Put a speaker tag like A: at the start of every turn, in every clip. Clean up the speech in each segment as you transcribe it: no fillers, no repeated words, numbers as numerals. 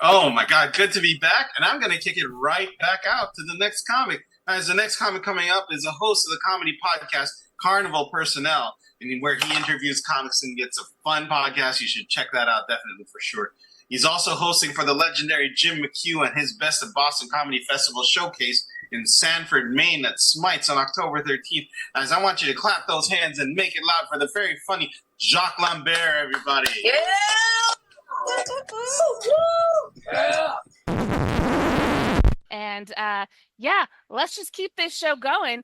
A: Oh my God, good to be back. And I'm going to kick it right back out to the next comic. As the next comic coming up is a host of the comedy podcast, Carnival Personnel, and where he interviews comics and gets a fun podcast. You should check that out definitely for sure. He's also hosting for the legendary Jim McHugh and his Best of Boston Comedy Festival showcase in Sanford, Maine at Smites on October 13th. As I want you to clap those hands and make it loud for the very funny Jacques Lambert, everybody.
B: Yeah!
C: And let's just keep this show going.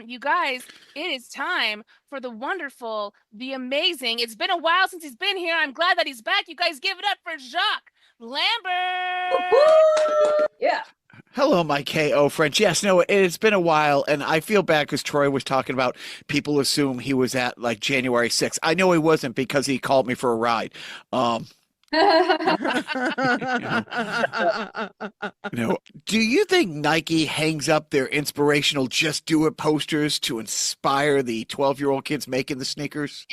C: You guys, it is time for the wonderful, the amazing. It's been a while since he's been here. I'm glad that he's back. You guys give it up for Jacques Lambert.
B: Yeah.
D: Hello, my KO friends. Yes, no, it's been a while, and I feel bad because Troy was talking about people assume he was at like January 6th. I know he wasn't because he called me for a ride. Do you think Nike hangs up their inspirational "Just Do It" posters to inspire the 12-year-old kids making the sneakers?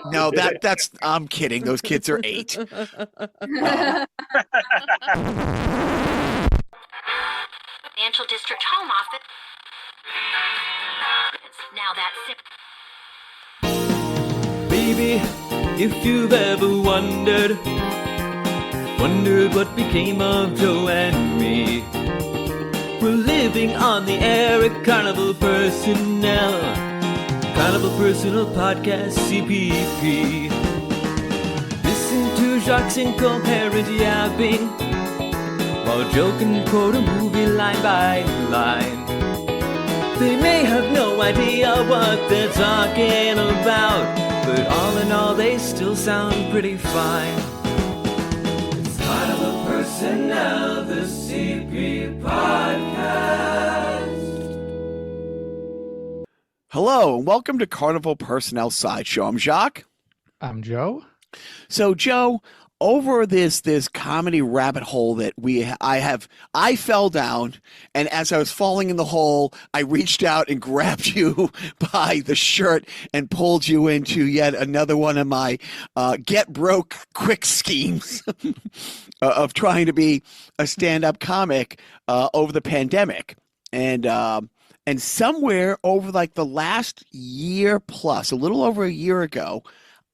D: No, that's I'm kidding. Those kids are 8.
E: Financial District Home Office. Now that's
F: Baby, if you've ever wondered what became of Joe and me, we're living on the air at Carnival Personnel Podcast, CPP. Listen to Jacques and co-parent yapping while Joe can quote a movie line by line. They may have no idea what they're talking about, but all in all, they still sound pretty fine. It's Carnival Personnel, the CP podcast.
D: Hello, and welcome to Carnival Personnel Sideshow. I'm Jacques.
G: I'm Joe.
D: So, Joe, over this comedy rabbit hole that I fell down, and as I was falling in the hole, I reached out and grabbed you by the shirt and pulled you into yet another one of my get broke quick schemes of trying to be a stand-up comic over the pandemic. And somewhere over like the last year plus, a little over a year ago,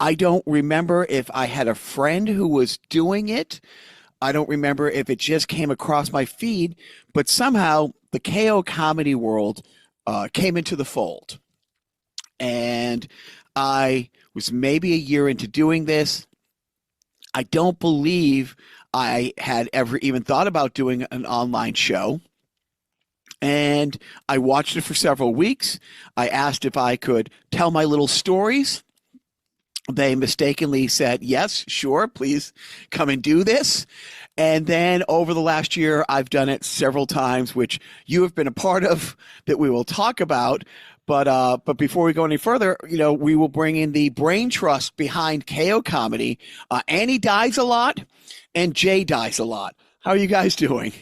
D: I don't remember if I had a friend who was doing it. I don't remember if it just came across my feed, but somehow the KO comedy world came into the fold. And I was maybe a year into doing this. I don't believe I had ever even thought about doing an online show. And I watched it for several weeks. I asked if I could tell my little stories. They mistakenly said, yes, sure, please come and do this. And then over the last year, I've done it several times, which you have been a part of, that we will talk about. But before we go any further, we will bring in the brain trust behind KO comedy, AnnieDiesALot and JayDiesALot. How are you guys doing?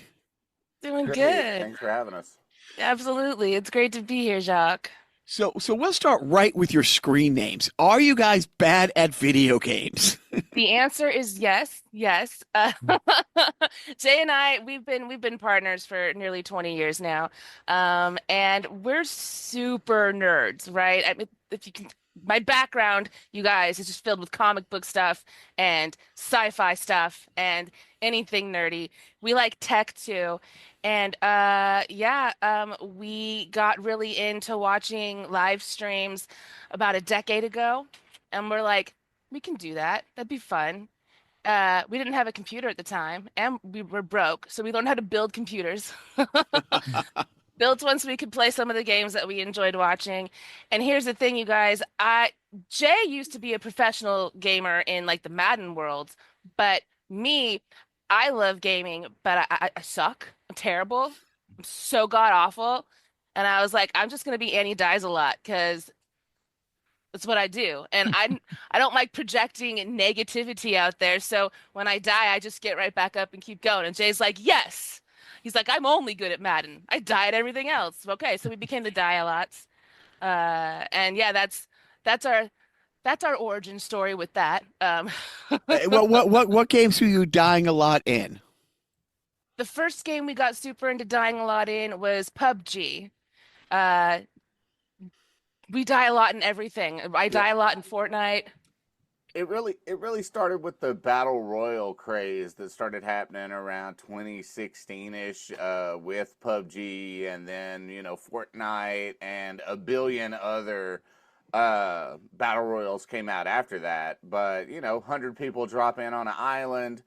C: Doing
H: Great.
C: good.
H: Thanks for having us.
C: Absolutely. It's great to be here, Jacques.
D: So we'll start right with your screen names. Are you guys bad at video games?
C: The answer is yes. Jay and I, we've been partners for nearly 20 years now. And we're super nerds, right? I mean, if you can, my background, you guys, is just filled with comic book stuff and sci-fi stuff and anything nerdy. We like tech too. And we got really into watching live streams about a decade ago. And we're like, we can do that. That'd be fun. We didn't have a computer at the time, and we were broke. So we learned how to build computers. Built one so we could play some of the games that we enjoyed watching. And here's the thing, you guys. Jay used to be a professional gamer in like the Madden world, but me, I love gaming, but I suck. I'm terrible. I'm so god awful. And I was like, I'm just gonna be AnnieDiesALot because that's what I do. And I don't like projecting negativity out there. So when I die, I just get right back up and keep going. And Jay's like, yes. He's like, I'm only good at Madden. I die at everything else. Okay, so we became the Die-A-Lots. And yeah, that's that's our origin story with that.
D: What games were you dying a lot in?
C: The first game we got super into dying a lot in was PUBG. Uh, we die a lot in everything. I die a lot in Fortnite.
B: It really started with the battle royale craze that started happening around 2016-ish with PUBG, and then Fortnite and a billion other battle royals came out after that. But 100 people drop in on an island,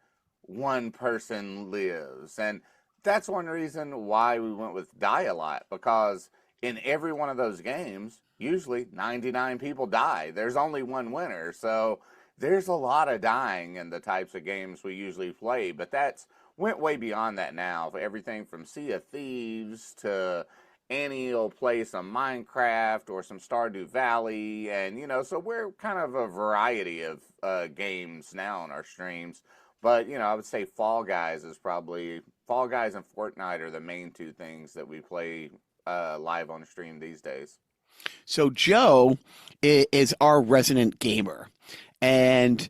B: one person lives, and that's one reason why we went with die a lot, because in every one of those games, usually 99 people die. There's only one winner, so there's a lot of dying in the types of games we usually play, but that's went way beyond that now. Everything from Sea of Thieves to Annie will play some Minecraft or some Stardew Valley, and so we're kind of a variety of games now on our streams. But I would say Fall Guys and Fortnite are the main two things that we play live on stream these days.
D: So Joe is our resident gamer. And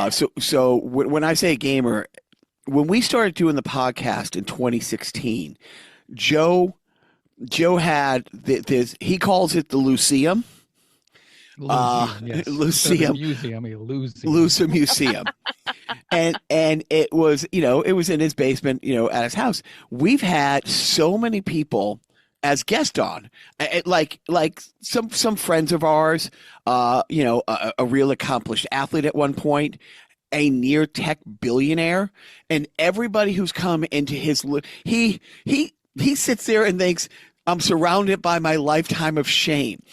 D: so when I say gamer, when we started doing the podcast in 2016, Joe had this, he calls it the Lucium.
G: Yes.
D: Lucium. Museum. And it was, it was in his basement, at his house. We've had so many people as guest on, like some friends of ours, a real accomplished athlete at one point, a near tech billionaire, and everybody who's come into his he sits there and thinks, I'm surrounded by my lifetime of shame.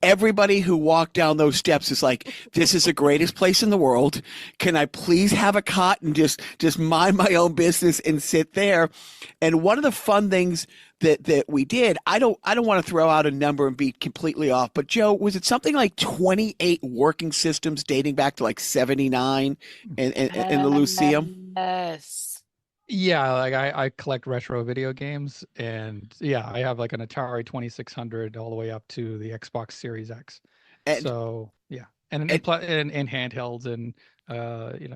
D: Everybody who walked down those steps is like, this is the greatest place in the world. Can I please have a cot and just mind my own business and sit there? And one of the fun things that we did, I don't want to throw out a number and be completely off, but Joe, was it something like 28 working systems dating back to like 79 in the Lucium?
C: Yes.
G: Yeah, like I collect retro video games, and yeah, I have like an Atari 2600 all the way up to the Xbox Series X. And, so yeah, and handhelds and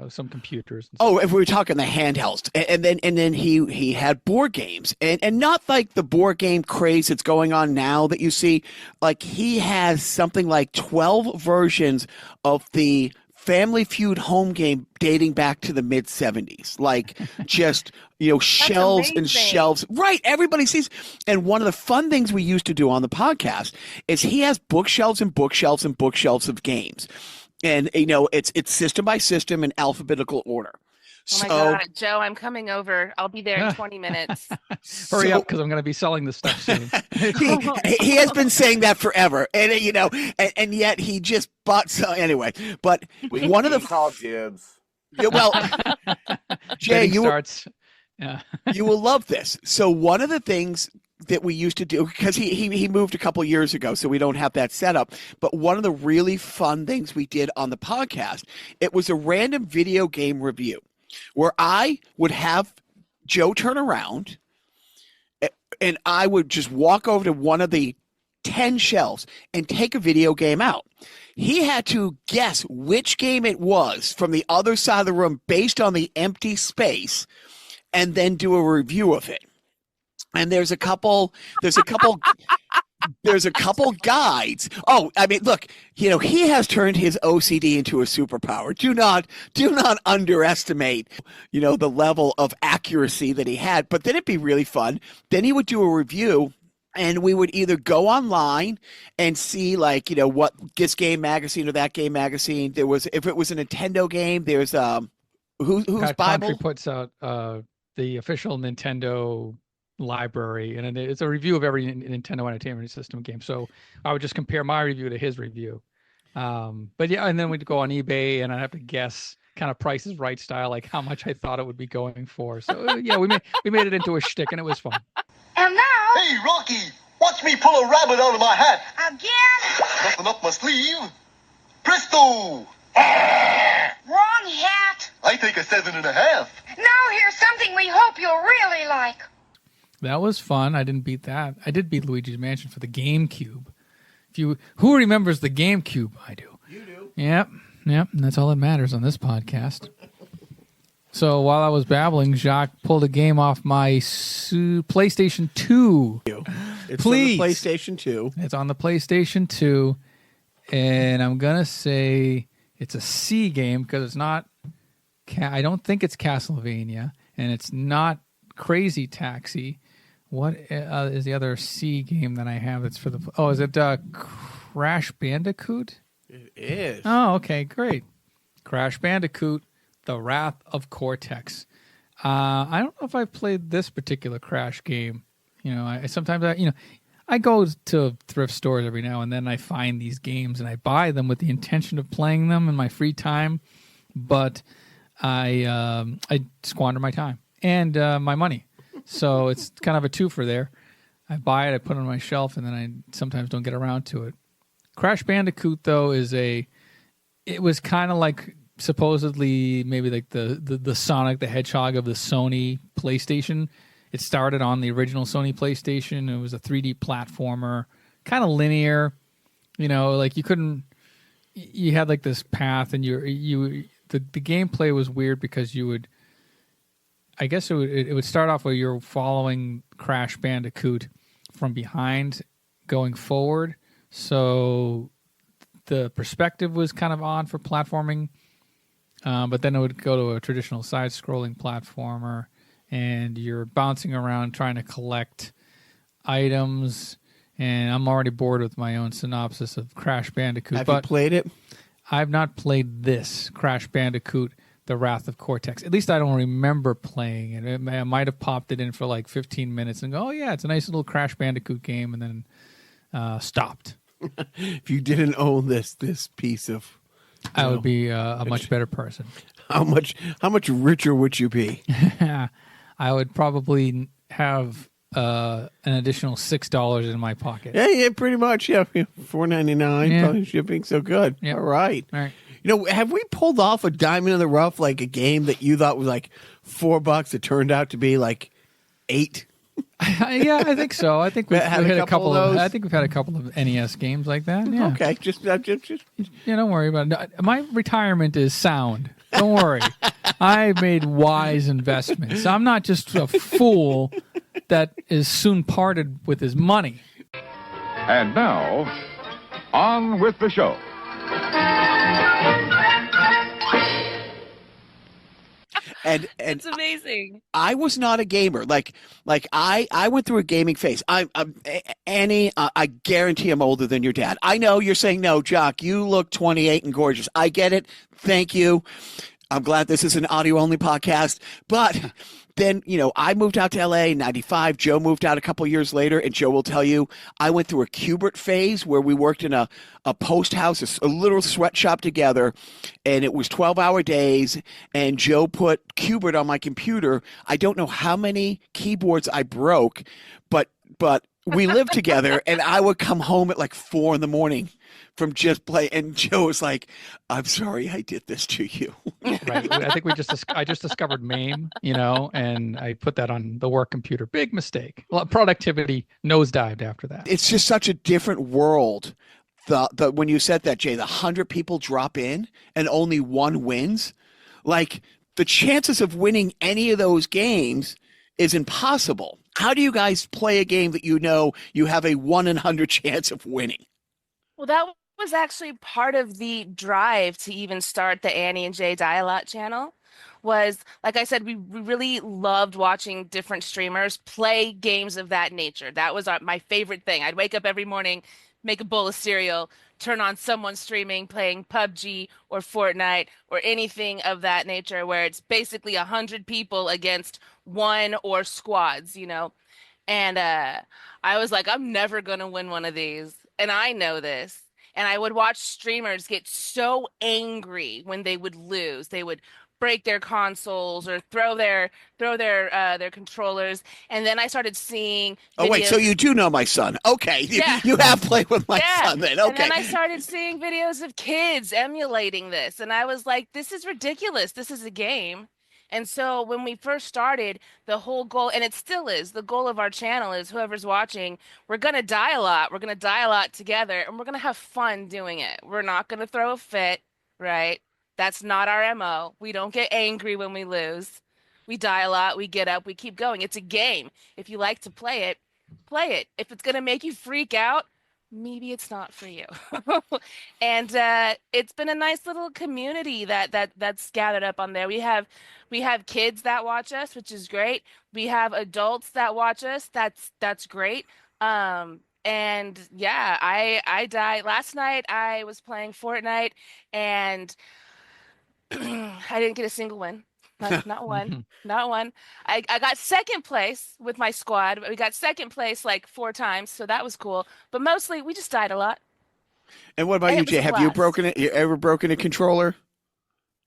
G: some computers. And
D: stuff. If we were talking the handhelds, and then he had board games, and not like the board game craze that's going on now that you see. Like he has something like 12 versions of the Family Feud home game dating back to the mid 70s, like just, shelves
C: amazing.
D: And shelves. Right. Everybody sees. And one of the fun things we used to do on the podcast is he has bookshelves and bookshelves and bookshelves of games. And, it's system by system in alphabetical order.
C: Oh my God, Joe, I'm coming over. I'll be there in 20 minutes.
G: Hurry up, because I'm going to be selling this stuff soon.
D: he has been saying that forever, and and yet he just bought some anyway. But one of the
B: called dibs.
D: Well, Jay, you will love this. So one of the things that we used to do, because he moved a couple years ago, so we don't have that set up. But one of the really fun things we did on the podcast, it was a random video game review, where I would have Joe turn around and I would just walk over to one of the 10 shelves and take a video game out. He had to guess which game it was from the other side of the room based on the empty space and then do a review of it. And there's a couple guides. Oh, I mean, look, he has turned his OCD into a superpower. Do not underestimate, the level of accuracy that he had. But then it'd be really fun. Then he would do a review, and we would either go online and see, like, what this game magazine or that game magazine. There was, if it was a Nintendo game, there's who's
G: Pat
D: Bible
G: Country puts out the official Nintendo library, and it's a review of every Nintendo Entertainment System game. So I would just compare my review to his review. But yeah, and then we'd go on eBay, and I'd have to guess kind of Price is Right style, like how much I thought it would be going for. So yeah, we made it into a shtick, and it was fun.
H: And now,
I: hey Rocky, watch me pull a rabbit out of my hat.
H: Again?
I: Nothing up my sleeve. Presto!
H: Wrong hat.
I: I take a 7.5.
H: Now here's something we hope you'll really like.
G: That was fun. I didn't beat that. I did beat Luigi's Mansion for the GameCube. Who remembers the GameCube? I do.
D: You do.
G: Yep. And that's all that matters on this podcast. So while I was babbling, Jacques pulled a game off my PlayStation 2.
D: It's
G: Please.
D: on the PlayStation 2.
G: It's on the PlayStation 2. And I'm going to say it's a C game because it's not... I don't think it's Castlevania. And it's not Crazy Taxi. What is the other C game that I have that's for the... Oh, is it Crash Bandicoot?
D: It is.
G: Oh, okay, great. Crash Bandicoot, The Wrath of Cortex. I don't know if I've played this particular Crash game. You know, I go to thrift stores every now and then. I find these games and I buy them with the intention of playing them in my free time, but I squander my time and my money. So it's kind of a twofer there. I buy it, I put it on my shelf, and then I sometimes don't get around to it. Crash Bandicoot, though, it was kind of like supposedly maybe like the Sonic the Hedgehog of the Sony PlayStation. It started on the original Sony PlayStation. It was a 3D platformer, kind of linear. You know, like you had like this path, and the gameplay was weird because you would, I guess it would start off where you're following Crash Bandicoot from behind going forward. So the perspective was kind of odd for platforming, but then it would go to a traditional side-scrolling platformer, and you're bouncing around trying to collect items, and I'm already bored with my own synopsis of Crash Bandicoot.
D: Have you played it?
G: I've not played this, Crash Bandicoot, The Wrath of Cortex. At least I don't remember playing it. I might have popped it in for like 15 minutes and go, oh yeah, it's a nice little Crash Bandicoot game, and then stopped.
D: If you didn't own this piece of,
G: I would be a much better person.
D: How much richer would you be?
G: I would probably have an additional $6 in my pocket.
D: Yeah, pretty much. Yeah, $4.99
G: Yeah.
D: probably shipping. So good.
G: Yep.
D: All right.
G: All right.
D: You know, have we pulled off a diamond in the rough, like a game that you thought was like $4? It turned out to be like $8.
G: Yeah, I think so. I think we've
D: Had
G: had
D: a
G: a couple
D: couple of
G: of.
D: those?
G: I think we've had a couple of NES games like that. Yeah.
D: Okay, just
G: Yeah, don't worry about it. My retirement is sound. Don't worry. I made wise investments. I'm not just a fool that is soon parted with his money.
J: And now, on with the show.
D: and
C: It's amazing.
D: I was not a gamer. Like I went through a gaming phase. Annie, I guarantee I'm older than your dad. I know you're saying no, Jacques. You look 28 and gorgeous. I get it. Thank you. I'm glad this is an audio only podcast. But then, you know, I moved out to LA in 95. Joe moved out a couple years later, and Joe will tell you I went through a Cubert phase where we worked in a post house, a little sweatshop together, and it was 12-hour days, and Joe put Cubert on my computer. I don't know how many keyboards I broke, but we lived together, and I would come home at like 4 a.m. from just play, and Joe was like, "I'm sorry, I did this to you."
G: Right. I think I just discovered MAME, you know, and I put that on the work computer. Big mistake. Well, productivity nosedived after that.
D: It's just such a different world. The when you said that, Jay, the 100 people drop in and only one wins, like the chances of winning any of those games is impossible. How do you guys play a game that you know you have a 1 in 100 chance of winning?
C: Well, that was actually part of the drive to even start the Annie and JayDiesALot channel. Was, like I said, we really loved watching different streamers play games of that nature. That was my favorite thing. I'd wake up every morning, make a bowl of cereal, turn on someone streaming, playing PUBG or Fortnite or anything of that nature, where it's basically 100 people against one or squads, you know. And I was like, I'm never going to win one of these. And I know this. And I would watch streamers get so angry when they would lose. They would break their consoles or throw their controllers. And then I started seeing
D: Oh, wait, so you do know my son. Okay.
C: Yeah.
D: You have played with my
C: Yeah.
D: son then.
C: And
D: Okay.
C: then I started seeing videos of kids emulating this. And I was like, this is ridiculous. This is a game. And so when we first started, the whole goal, and it still is, the goal of our channel is whoever's watching, we're going to die a lot. We're going to die a lot together, and we're going to have fun doing it. We're not going to throw a fit, right? That's not our MO. We don't get angry when we lose. We die a lot, we get up, we keep going. It's a game. If you like to play it, play it. If it's going to make you freak out, maybe it's not for you. And it's been a nice little community that's gathered up on there. We have kids that watch us, which is great. We have adults that watch us. That's great. And yeah, I died last night. I was playing Fortnite and I didn't get a single win. Not one. Not one. I got second place with my squad. We got second place like 4 times, so that was cool. But mostly we just died a lot.
D: And what about
C: And
D: you,
C: it was
D: Jay?
C: a
D: Have you
C: blast.
D: broken it? You ever broken a controller?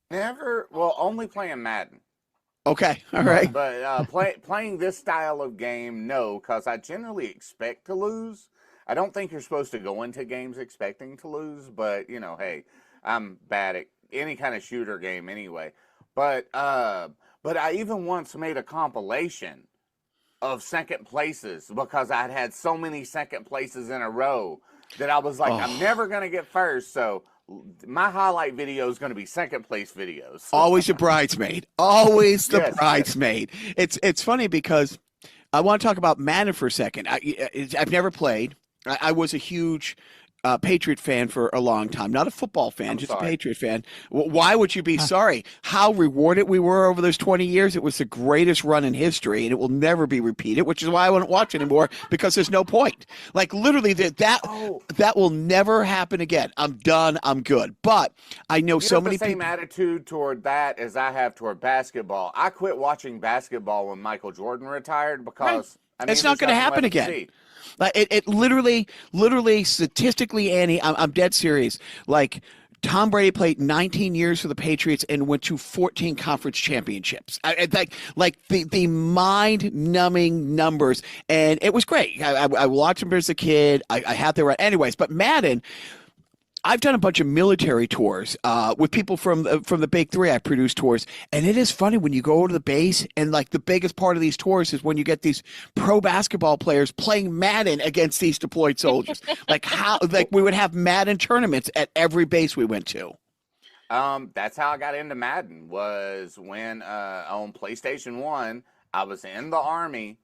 B: Never. Well, only playing Madden.
D: Okay, all right.
B: But playing this style of game, no, because I generally expect to lose. I don't think you're supposed to go into games expecting to lose, but, you know, hey, I'm bad at any kind of shooter game anyway. But I even once made a compilation of second places because I'd had so many second places in a row that I was like, I'm never going to get first, so my highlight video is going to be second place videos.
D: Always a bridesmaid. Always the
B: Yes,
D: bridesmaid. It's funny because I want to talk about Madden for a second. I've never played. I was a huge Patriot fan for a long time. Not a football fan,
B: I'm
D: just
B: sorry.
D: a Patriot fan. Why would you be sorry? How rewarded we were over those 20 years. It was the greatest run in history, and it will never be repeated, which is why I wouldn't watch anymore, because there's no point. Like, literally, that will never happen again. I'm done. I'm good. But I know
B: You
D: so
B: have
D: many
B: the same
D: people.
B: attitude toward that as I have toward basketball. I quit watching basketball when Michael Jordan retired because I mean,
D: It's not
B: there's
D: going to
B: nothing
D: happen
B: left to
D: again.
B: see.
D: Like it literally, statistically, Annie, I'm dead serious. Like Tom Brady played 19 years for the Patriots and went to 14 conference championships. Like the mind-numbing numbers, and it was great. I watched him as a kid. I had the right, anyways. But Madden. I've done a bunch of military tours with people from the Big Three. I produced tours, and it is funny when you go over to the base, and like the biggest part of these tours is when you get these pro basketball players playing Madden against these deployed soldiers. Like we would have Madden tournaments at every base we went to.
B: That's how I got into Madden, was when on PlayStation 1, I was in the Army.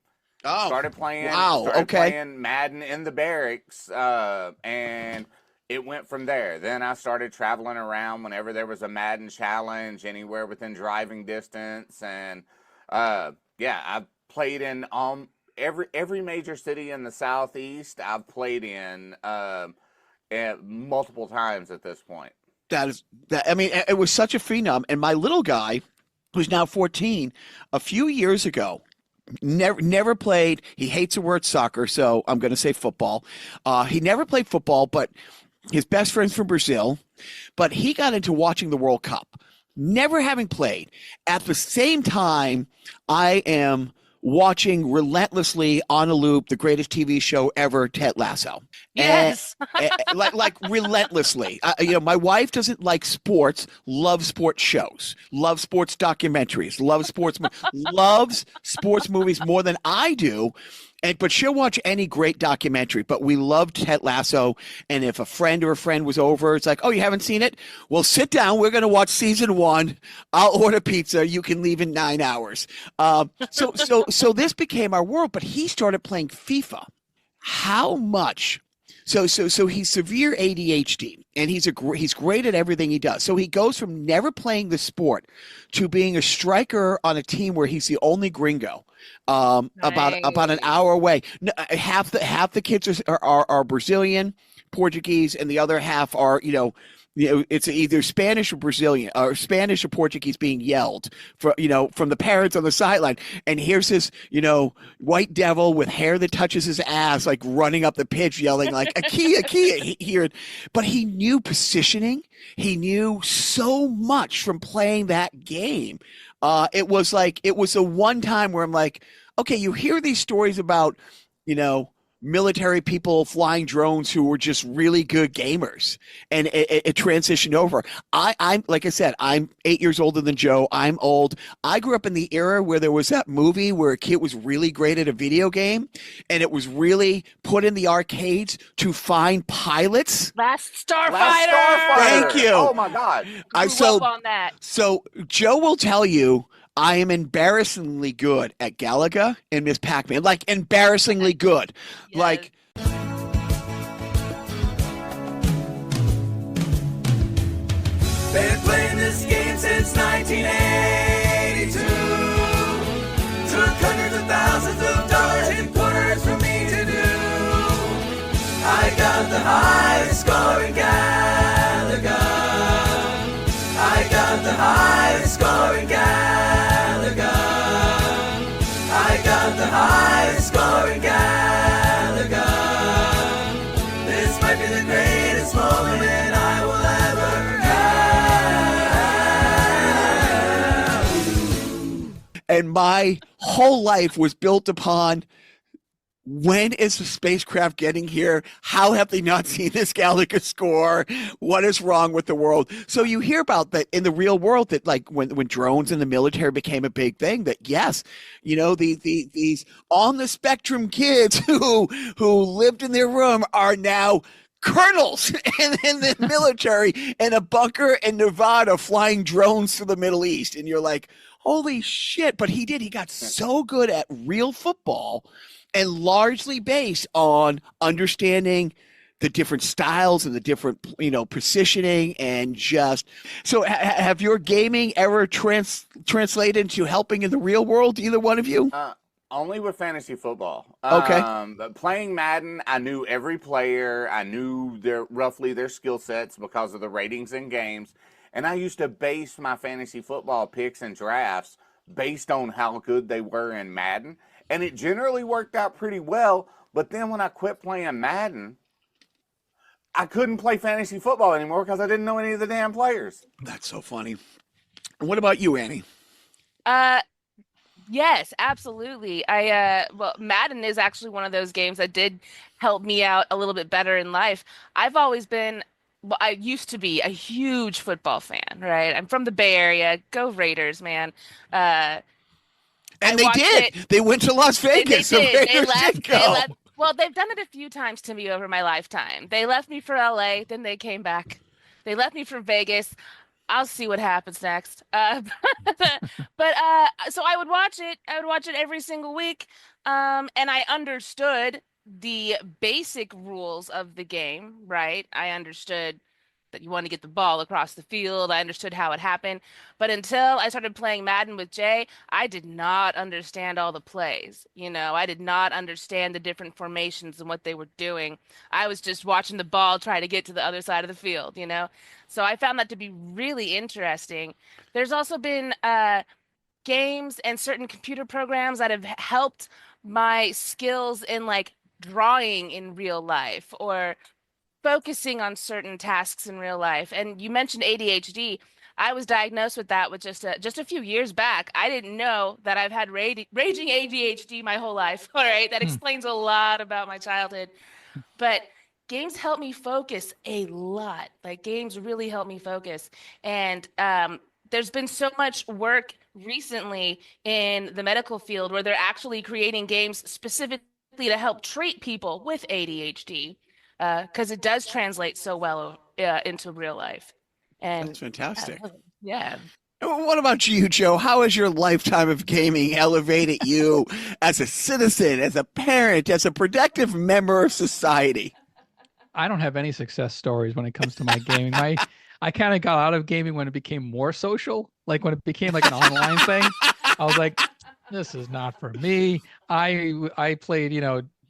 D: Oh,
B: started playing Madden in the barracks, and it went from there. Then I started traveling around whenever there was a Madden challenge, anywhere within driving distance. And I've played in every major city in the Southeast. I've played in multiple times at this point.
D: I mean, it was such a phenom. And my little guy, who's now 14, a few years ago, never played. He hates the word soccer, so I'm going to say football. He never played football, but his best friend's from Brazil. But he got into watching the World Cup, never having played. At the same time, I am watching relentlessly on a loop the greatest TV show ever, Ted Lasso.
C: Yes.
D: like relentlessly. My wife doesn't like sports, loves sports shows, loves sports documentaries, loves sports movies more than I do. But she'll watch any great documentary. But we loved Ted Lasso. And if a friend was over, it's like, oh, you haven't seen it? Well, sit down. We're going to watch season 1. I'll order pizza. You can leave in 9 hours. So this became our world. But he started playing FIFA. How much? So he's severe ADHD, and he's great at everything he does. So he goes from never playing the sport to being a striker on a team where he's the only gringo. About an hour away. Half the kids are Brazilian, Portuguese, and the other half are it's either Spanish or Brazilian, or Spanish or Portuguese being yelled from the parents on the sideline. And here's this white devil with hair that touches his ass, like running up the pitch, yelling like Akia here. But he knew positioning. He knew so much from playing that game. It was the one time where I'm like, okay, you hear these stories about military people flying drones who were just really good gamers, and it transitioned over. I'm like I said, I'm 8 years older than Joe. I'm old. I grew up in the era where there was that movie where a kid was really great at a video game, and it was really put in the arcades to find pilots.
C: Last Starfighter.
D: Thank you.
B: Oh my God.
C: Grew up on that.
D: So Joe will tell you I am embarrassingly good at Galaga and Miss Pac-Man. Like, embarrassingly good.
C: Yes.
D: Like,
F: Been playing this game since 1982. Took hundreds of thousands of dollars in quarters for me to do. I got the highest score in Galaga. I got the highest score in Galaga. I got the highest score in Galaga. This might be the greatest moment I will ever have.
D: and my whole life was built upon, when is the spacecraft getting here? How have they not seen this Galaga score? What is wrong with the world? So you hear about that in the real world, that like when drones in the military became a big thing, that yes, you know, these on the spectrum kids who lived in their room are now colonels in the military in a bunker in Nevada flying drones to the Middle East. And you're like, holy shit. But he got so good at real football, and largely based on understanding the different styles and the different, positioning, and just so have your gaming ever translated into helping in the real world, either one of you?
B: Only with fantasy football.
D: Okay.
B: But playing Madden, I knew every player. I knew roughly their skill sets because of the ratings in games. And I used to base my fantasy football picks and drafts based on how good they were in Madden. And it generally worked out pretty well. But then when I quit playing Madden, I couldn't play fantasy football anymore because I didn't know any of the damn players.
D: That's so funny. And what about you, Annie?
C: Yes, absolutely. Well, Madden is actually one of those games that did help me out a little bit better in life. I've always been, well, I used to be a huge football fan, right? I'm from the Bay Area. Go Raiders, man.
D: And they did. They went to Las Vegas.
C: They did.
D: The Raiders did go.
C: Well, they've done it a few times to me over my lifetime. They left me for LA, then they came back. They left me for Vegas. I'll see what happens next. So I would watch it. I would watch it every single week. And I understood the basic rules of the game, right? I understood that you want to get the ball across the field. I understood how it happened. But until I started playing Madden with Jay, I did not understand all the plays. I did not understand the different formations and what they were doing. I was just watching the ball try to get to the other side of the field, So I found that to be really interesting. There's also been games and certain computer programs that have helped my skills in like drawing in real life or focusing on certain tasks in real life. And you mentioned ADHD. I was diagnosed with that with just a few years back. I didn't know that I've had raging ADHD my whole life. All right, that explains a lot about my childhood. But games help me focus a lot. Like, games really help me focus. And there's been so much work recently in the medical field where they're actually creating games specifically to help treat people with ADHD. Because it does translate so well into real life. And
D: that's fantastic.
C: Yeah.
D: What about you, Joe? How has your lifetime of gaming elevated you as a citizen, as a parent, as a productive member of society?
G: I don't have any success stories when it comes to my gaming. I kind of got out of gaming when it became more social, like when it became like an online thing. I was like, this is not for me. I played,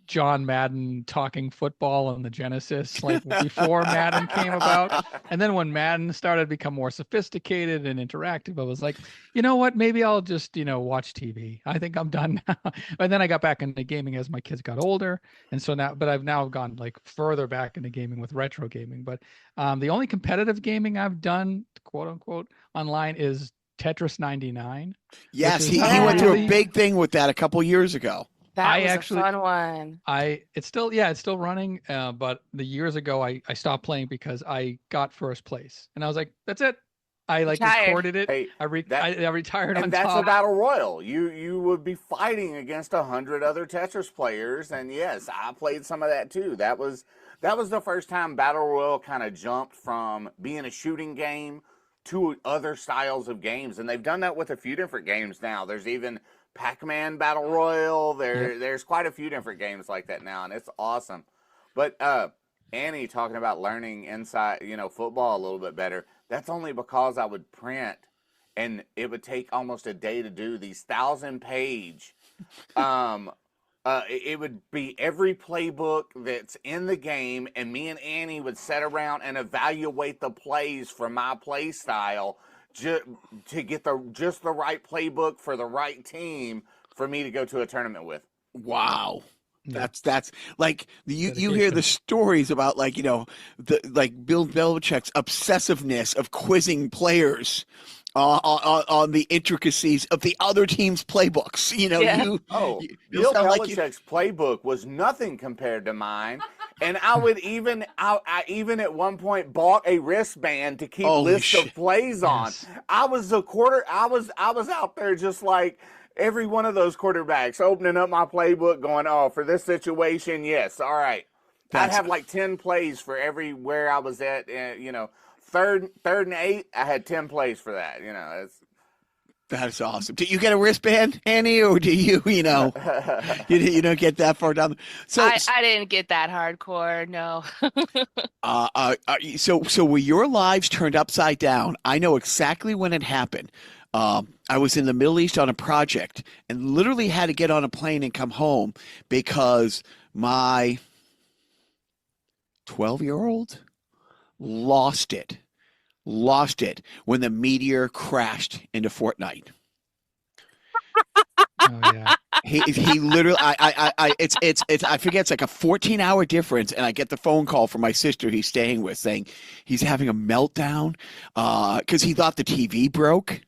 G: John Madden talking football on the Genesis, like before Madden came about. And then when Madden started to become more sophisticated and interactive, I was like, you know what, maybe I'll just, watch TV. I think I'm done now. And then I got back into gaming as my kids got older. And so now, but I've now gone like further back into gaming with retro gaming. But the only competitive gaming I've done, quote unquote, online is Tetris 99.
D: Yes, he went through a big thing with that a couple years ago.
C: That was
G: actually-
C: a fun one.
G: It's still running. But the years ago, I stopped playing because I got first place, and I was like, that's it. I
C: Retired.
G: recorded it.
B: Hey,
G: I retired on
B: and that's
G: top.
B: a battle royal. You would be fighting against 100 other Tetris players, and yes, I played some of that too. That was the first time battle royal kind of jumped from being a shooting game to other styles of games, and they've done that with a few different games now. There's even Pac-Man battle royal. There's quite a few different games like that now, and it's awesome. But Annie talking about learning inside, football a little bit better. That's only because I would print, and it would take almost a day to do these 1,000-page. It would be every playbook that's in the game, and me and Annie would sit around and evaluate the plays for my play style to get just the right playbook for the right team for me to go to a tournament with.
D: Wow. That's like you hear the stories about Bill Belichick's obsessiveness of quizzing players on the intricacies of the other team's playbooks.
B: Bill Belichick's playbook was nothing compared to mine, and I would even at one point bought a wristband to keep lists of plays on. I was out there just like every one of those quarterbacks, opening up my playbook, going, "Oh, for this situation, yes, all right." I'd have like 10 plays for everywhere I was at. Third and 8, I had 10 plays for that.
D: That's awesome. Do you get a wristband, Annie, or do you you don't get that far down? So
C: I didn't get that hardcore. No.
D: So were your lives turned upside down? I know exactly when it happened. I was in the Middle East on a project and literally had to get on a plane and come home because my 12-year-old lost it when the meteor crashed into Fortnite.
G: Oh yeah.
D: He literally I forget, it's like a 14-hour difference, and I get the phone call from my sister he's staying with saying he's having a meltdown because he thought the TV broke.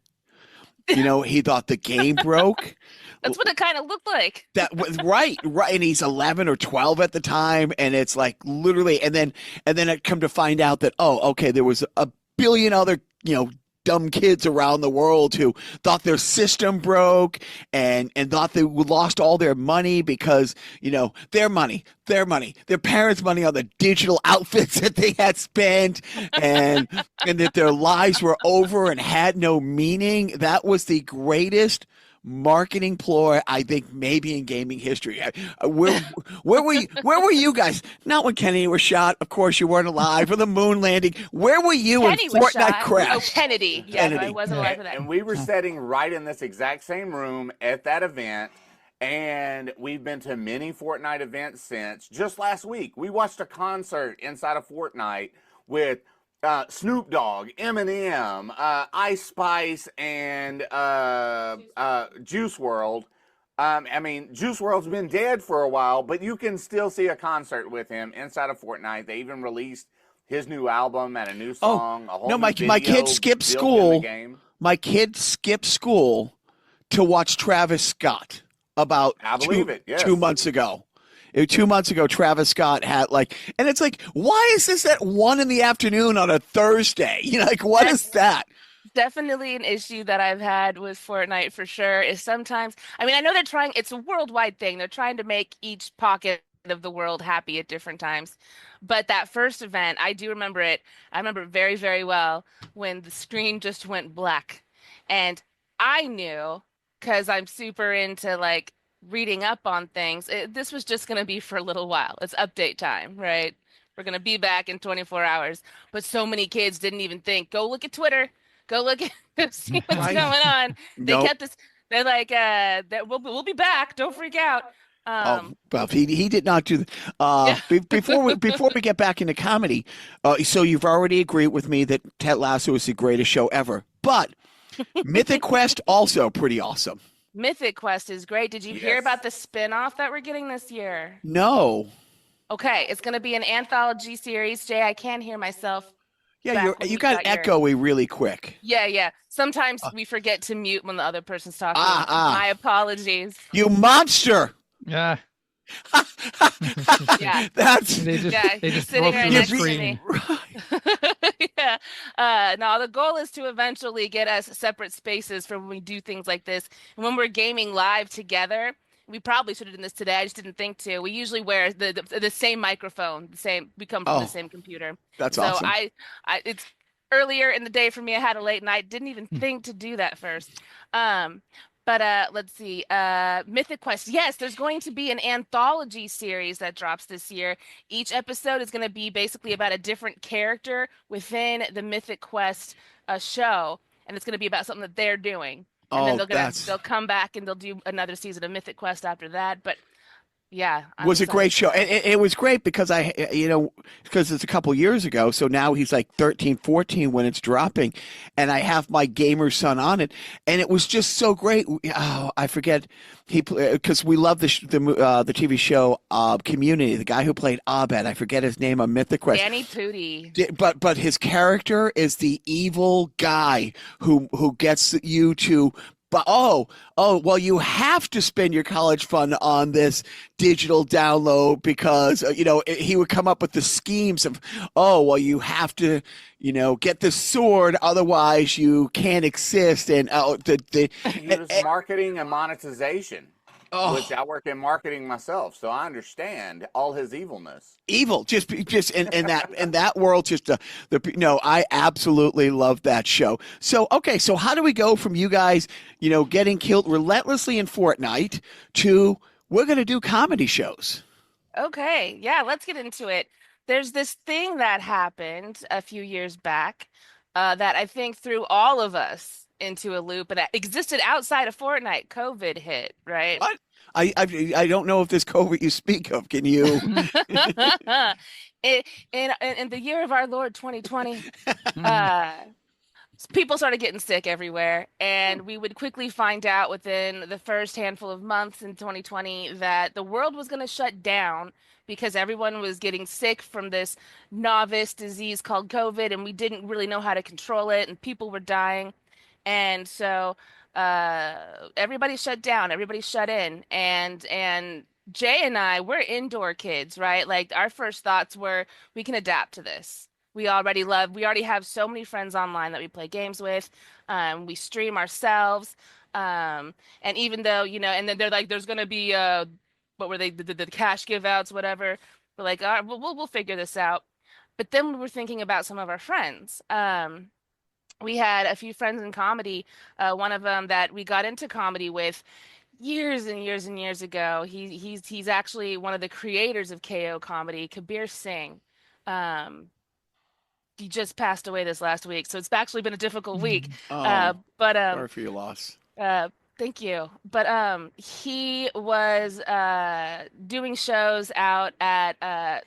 D: He thought the game broke.
C: That's what it kind of looked like.
D: That was right. And he's 11 or 12 at the time. And it's like literally, and then I come to find out that, there was a billion other, dumb kids around the world who thought their system broke and thought they lost all their money because, their parents' money on the digital outfits that they had spent and that their lives were over and had no meaning. That was the greatest marketing ploy, I think, maybe in gaming history. Where were you guys? Not when Kennedy was shot. Of course, you weren't alive for the moon landing. Where were you when Fortnite crashed?
C: Oh, Kennedy. Yeah,
D: Kennedy.
C: I wasn't alive for that.
B: And we were sitting right in this exact same room at that event. And we've been to many Fortnite events since. Just last week, we watched a concert inside of Fortnite with Snoop Dogg, Eminem, Ice Spice, and Juice WRLD. Juice WRLD's been dead for a while, but you can still see a concert with him inside of Fortnite. They even released his new album and a new song.
D: My kid skipped school. My kid skipped school to watch Travis Scott about 2 months ago. 2 months ago, Travis Scott had and it's like, why is this at 1 p.m. on a Thursday? What is that?
C: Definitely an issue that I've had with Fortnite for sure is sometimes, I know they're trying, it's a worldwide thing. They're trying to make each pocket of the world happy at different times. But that first event, I do remember it. I remember it very, very well when the screen just went black. And I knew, because I'm super into reading up on things, this was just going to be for a little while. It's update time, right? We're going to be back in 24 hours. But so many kids didn't even think, go look at Twitter, go look at see what's going on. They kept this, they're like, we'll be back, don't freak out.
D: Well, he did not do that. Before we get back into comedy, so you've already agreed with me that Ted Lasso is the greatest show ever, but Mythic Quest also pretty awesome.
C: Mythic Quest is great. Did you hear about the spin-off that we're getting this year?
D: No.
C: Okay, it's going to be an anthology series. Jay, I can't hear myself.
D: Yeah, you got echoey really quick.
C: Yeah. Sometimes we forget to mute when the other person's talking. My apologies.
D: You monster!
G: Yeah.
C: Yeah.
D: That's
G: They just
C: Yeah,
G: they
C: he's
G: just
C: sitting
G: broke
C: right
G: through the
C: next to
G: screen.
C: me. Yeah. No, the goal is to eventually get us separate spaces for when we do things like this. And when we're gaming live together, we probably should have done this today. I just didn't think to. We usually wear the same microphone, the same. We come from the
D: oh,
C: same computer.
D: that's
C: So
D: awesome.
C: it's earlier in the day for me. I had a late night. Didn't even think to do that first. Um, but let's see. Mythic Quest. Yes, there's going to be an anthology series that drops this year. Each episode is going to be basically about a different character within the Mythic Quest show, and it's going to be about something that they're doing. And then
D: Oh,
C: they'll come back and they'll do another season of Mythic Quest after that. But yeah, I'm
D: was a
C: excited
D: great
C: for
D: show.
C: that.
D: It was great because because it's a couple years ago. So now he's like 13, 14 when it's dropping. And I have my gamer son on it. And it was just so great. Oh, I forget. Because we love the TV show Community, the guy who played Abed. I forget his name on Mythic Quest.
C: Danny Pudi.
D: But his character is the evil guy who gets you to. But well, you have to spend your college fund on this digital download because he would come up with the schemes of, well, you have to get the sword, otherwise you can't exist, and
B: He was marketing and monetization. Which I work in marketing myself, so I understand all his evilness.
D: Evil, just in that world, I absolutely love that show. So okay, so how do we go from you guys, getting killed relentlessly in Fortnite to we're going to do comedy shows?
C: Okay, yeah, let's get into it. There's this thing that happened a few years back that I think threw all of us into a loop, and it existed outside of Fortnite. COVID hit, right?
D: What? I don't know if this COVID you speak of. Can you?
C: In the year of our Lord 2020, uh, people started getting sick everywhere, and we would quickly find out within the first handful of months in 2020 that the world was going to shut down because everyone was getting sick from this novice disease called COVID, and we didn't really know how to control it, and people were dying. And so everybody shut down, everybody shut in, and Jay and I, we're indoor kids, right? Like our first thoughts were we can adapt to this. We already have so many friends online that we play games with. We stream ourselves. And even though, and then they're like, there's gonna be what were they, the cash give outs, whatever. We're like, all right, we'll figure this out. But then we were thinking about some of our friends. We had a few friends in comedy. One of them that we got into comedy with years and years and years ago. He's actually one of the creators of KO comedy, Kabir Singh. He just passed away this last week, so it's actually been a difficult week. But
D: Sorry for your loss.
C: Thank you. But he was doing shows out at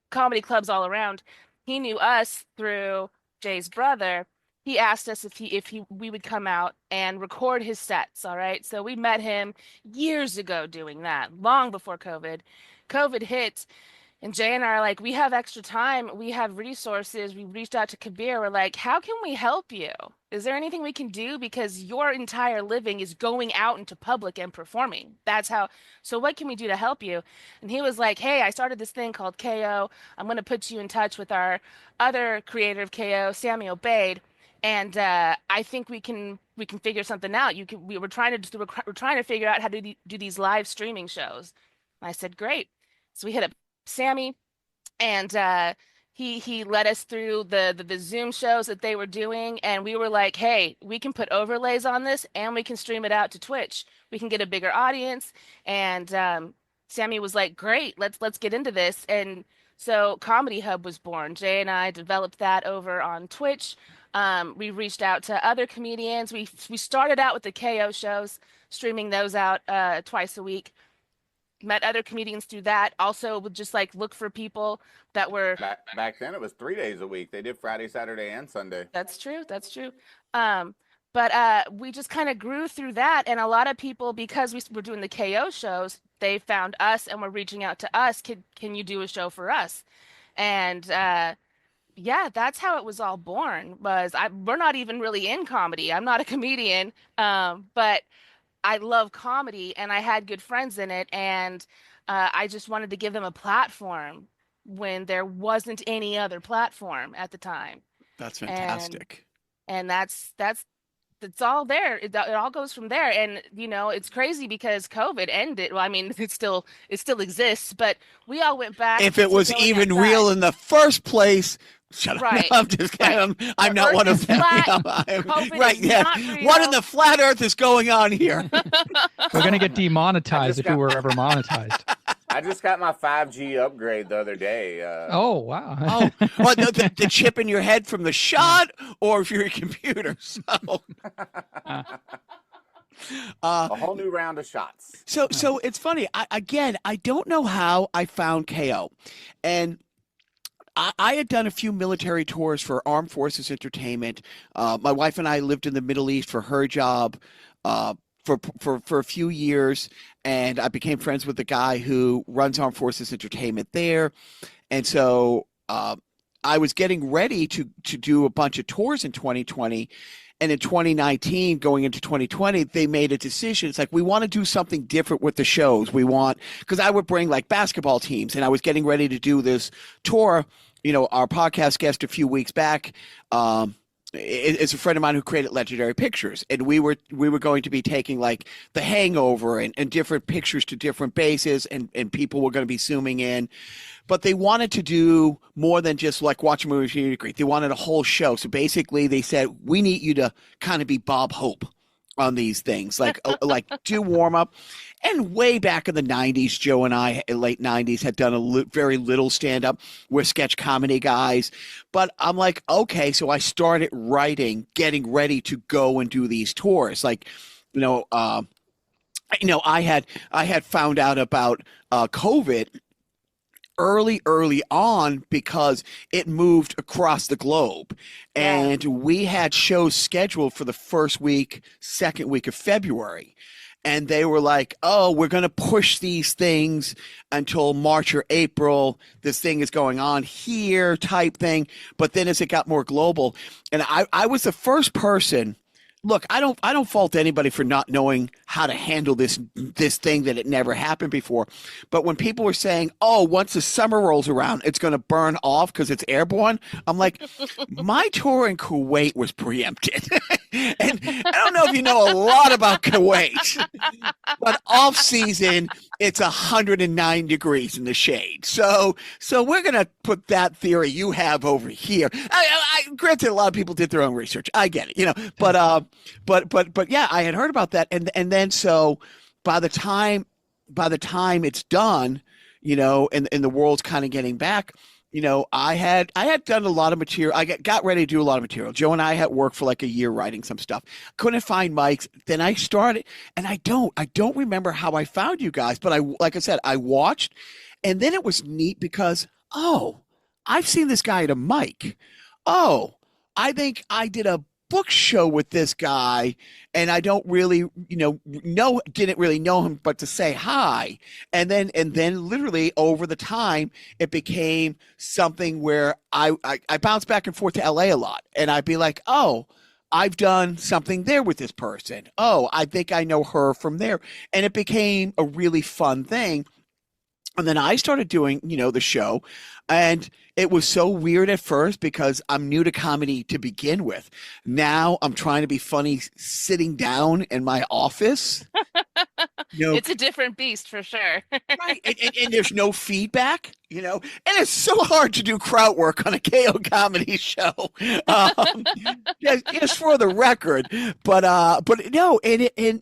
C: comedy clubs all around. He knew us through Jay's brother. He asked us if we would come out and record his sets. All right. So we met him years ago doing that, long before COVID. COVID hit, and Jay and I are like, we have extra time, we have resources. We reached out to Kabir. We're like, how can we help you? Is there anything we can do? Because your entire living is going out into public and performing. So what can we do to help you? And he was like, hey, I started this thing called KO. I'm going to put you in touch with our other creator of KO, Sammy Obeid. And I think we can figure something out. We're trying to figure out how to do these live streaming shows. And I said, great. So we hit up Sammy, and he led us through the Zoom shows that they were doing, and we were like, hey, we can put overlays on this, and we can stream it out to Twitch. We can get a bigger audience. And Sammy was like, great, let's get into this. And so ComedyHub was born. Jay and I developed that over on Twitch. We reached out to other comedians. We started out with the KO shows, streaming those out twice a week. Met other comedians through that. Also would just like look for people that were
B: back then it was 3 days a week. They did Friday, Saturday, and Sunday.
C: That's true. But we just kind of grew through that, and a lot of people, because we were doing the KO shows, they found us and were reaching out to us. Can you do a show for us? And yeah, that's how it was all born. We're not even really in comedy. I'm not a comedian, but I love comedy and I had good friends in it, and I just wanted to give them a platform when there wasn't any other platform at the time.
D: That's
C: And
D: fantastic.
C: that's all there. It all goes from there. And it's crazy because COVID ended. Well, I mean, it still exists, but we all went back
D: If it
C: to
D: was
C: going
D: even
C: outside.
D: real in the first place. Shut up.
C: Right.
D: No, I'm just kidding.
C: Right.
D: I'm
C: The
D: not
C: earth
D: one of
C: is
D: them.
C: flat.
D: Yeah,
C: COVID
D: right.
C: is
D: Yeah.
C: not
D: What in
C: real.
D: the flat earth is going on here?
G: We're going to get demonetized if we were ever monetized.
B: I just got my 5G upgrade the other day.
G: Oh, wow.
D: Oh, well, the chip in your head from the shot or if your computer. So,
B: a whole new round of shots.
D: so it's funny. I don't know how I found KO. And I had done a few military tours for Armed Forces Entertainment. My wife and I lived in the Middle East for her job for a few years, and I became friends with the guy who runs Armed Forces Entertainment there. And so I was getting ready to do a bunch of tours in 2020. And in 2019, going into 2020, they made a decision. It's like, we want to do something different with the shows. Because I would bring like basketball teams, and I was getting ready to do this tour. Our podcast guest a few weeks back is a friend of mine who created Legendary Pictures. And we were going to be taking like The Hangover and different pictures to different bases, and people were going to be zooming in. But they wanted to do more than just like watch a movie and greet. They wanted a whole show. So basically they said, we need you to kind of be Bob Hope on these things, like do warm up. And way back in the 90s, Joe and I, late 90s, had done very little stand up. We're sketch comedy guys. But I'm like, okay, so I started writing, getting ready to go and do these tours. Like, I had found out about COVID early on because it moved across the globe, and we had shows scheduled for the second week of February, and they were like, oh, we're going to push these things until March or April. This thing is going on here type thing. But then as it got more global, and I was the first person. Look, I don't fault anybody for not knowing how to handle this thing that it never happened before. But when people were saying, "Oh, once the summer rolls around, it's going to burn off because it's airborne," I'm like, my tour in Kuwait was preempted. And I don't know if you know a lot about Kuwait, but off season it's 109 degrees in the shade. So we're going to put that theory you have over here. I granted, a lot of people did their own research. I get it, but yeah, I had heard about that, and then so by the time it's done, and the world's kind of getting back, I had done a lot of material. I got ready to do a lot of material. Joe and I had worked for like a year writing some stuff. Couldn't find mics. Then I started, and I don't remember how I found you guys, but like I said, I watched, and then it was neat because, oh, I've seen this guy at a mic. Oh, I think I did a book show with this guy, and I don't really, didn't really know him, but to say hi. And then literally over the time, it became something where I bounced back and forth to LA a lot, and I'd be like, oh, I've done something there with this person. Oh, I think I know her from there. And it became a really fun thing. And then I started doing, the show, and it was so weird at first because I'm new to comedy to begin with. Now I'm trying to be funny sitting down in my office.
C: It's a different beast for sure.
D: Right. And there's no feedback, and it's so hard to do crowd work on a KO comedy show. Just for the record, but no, and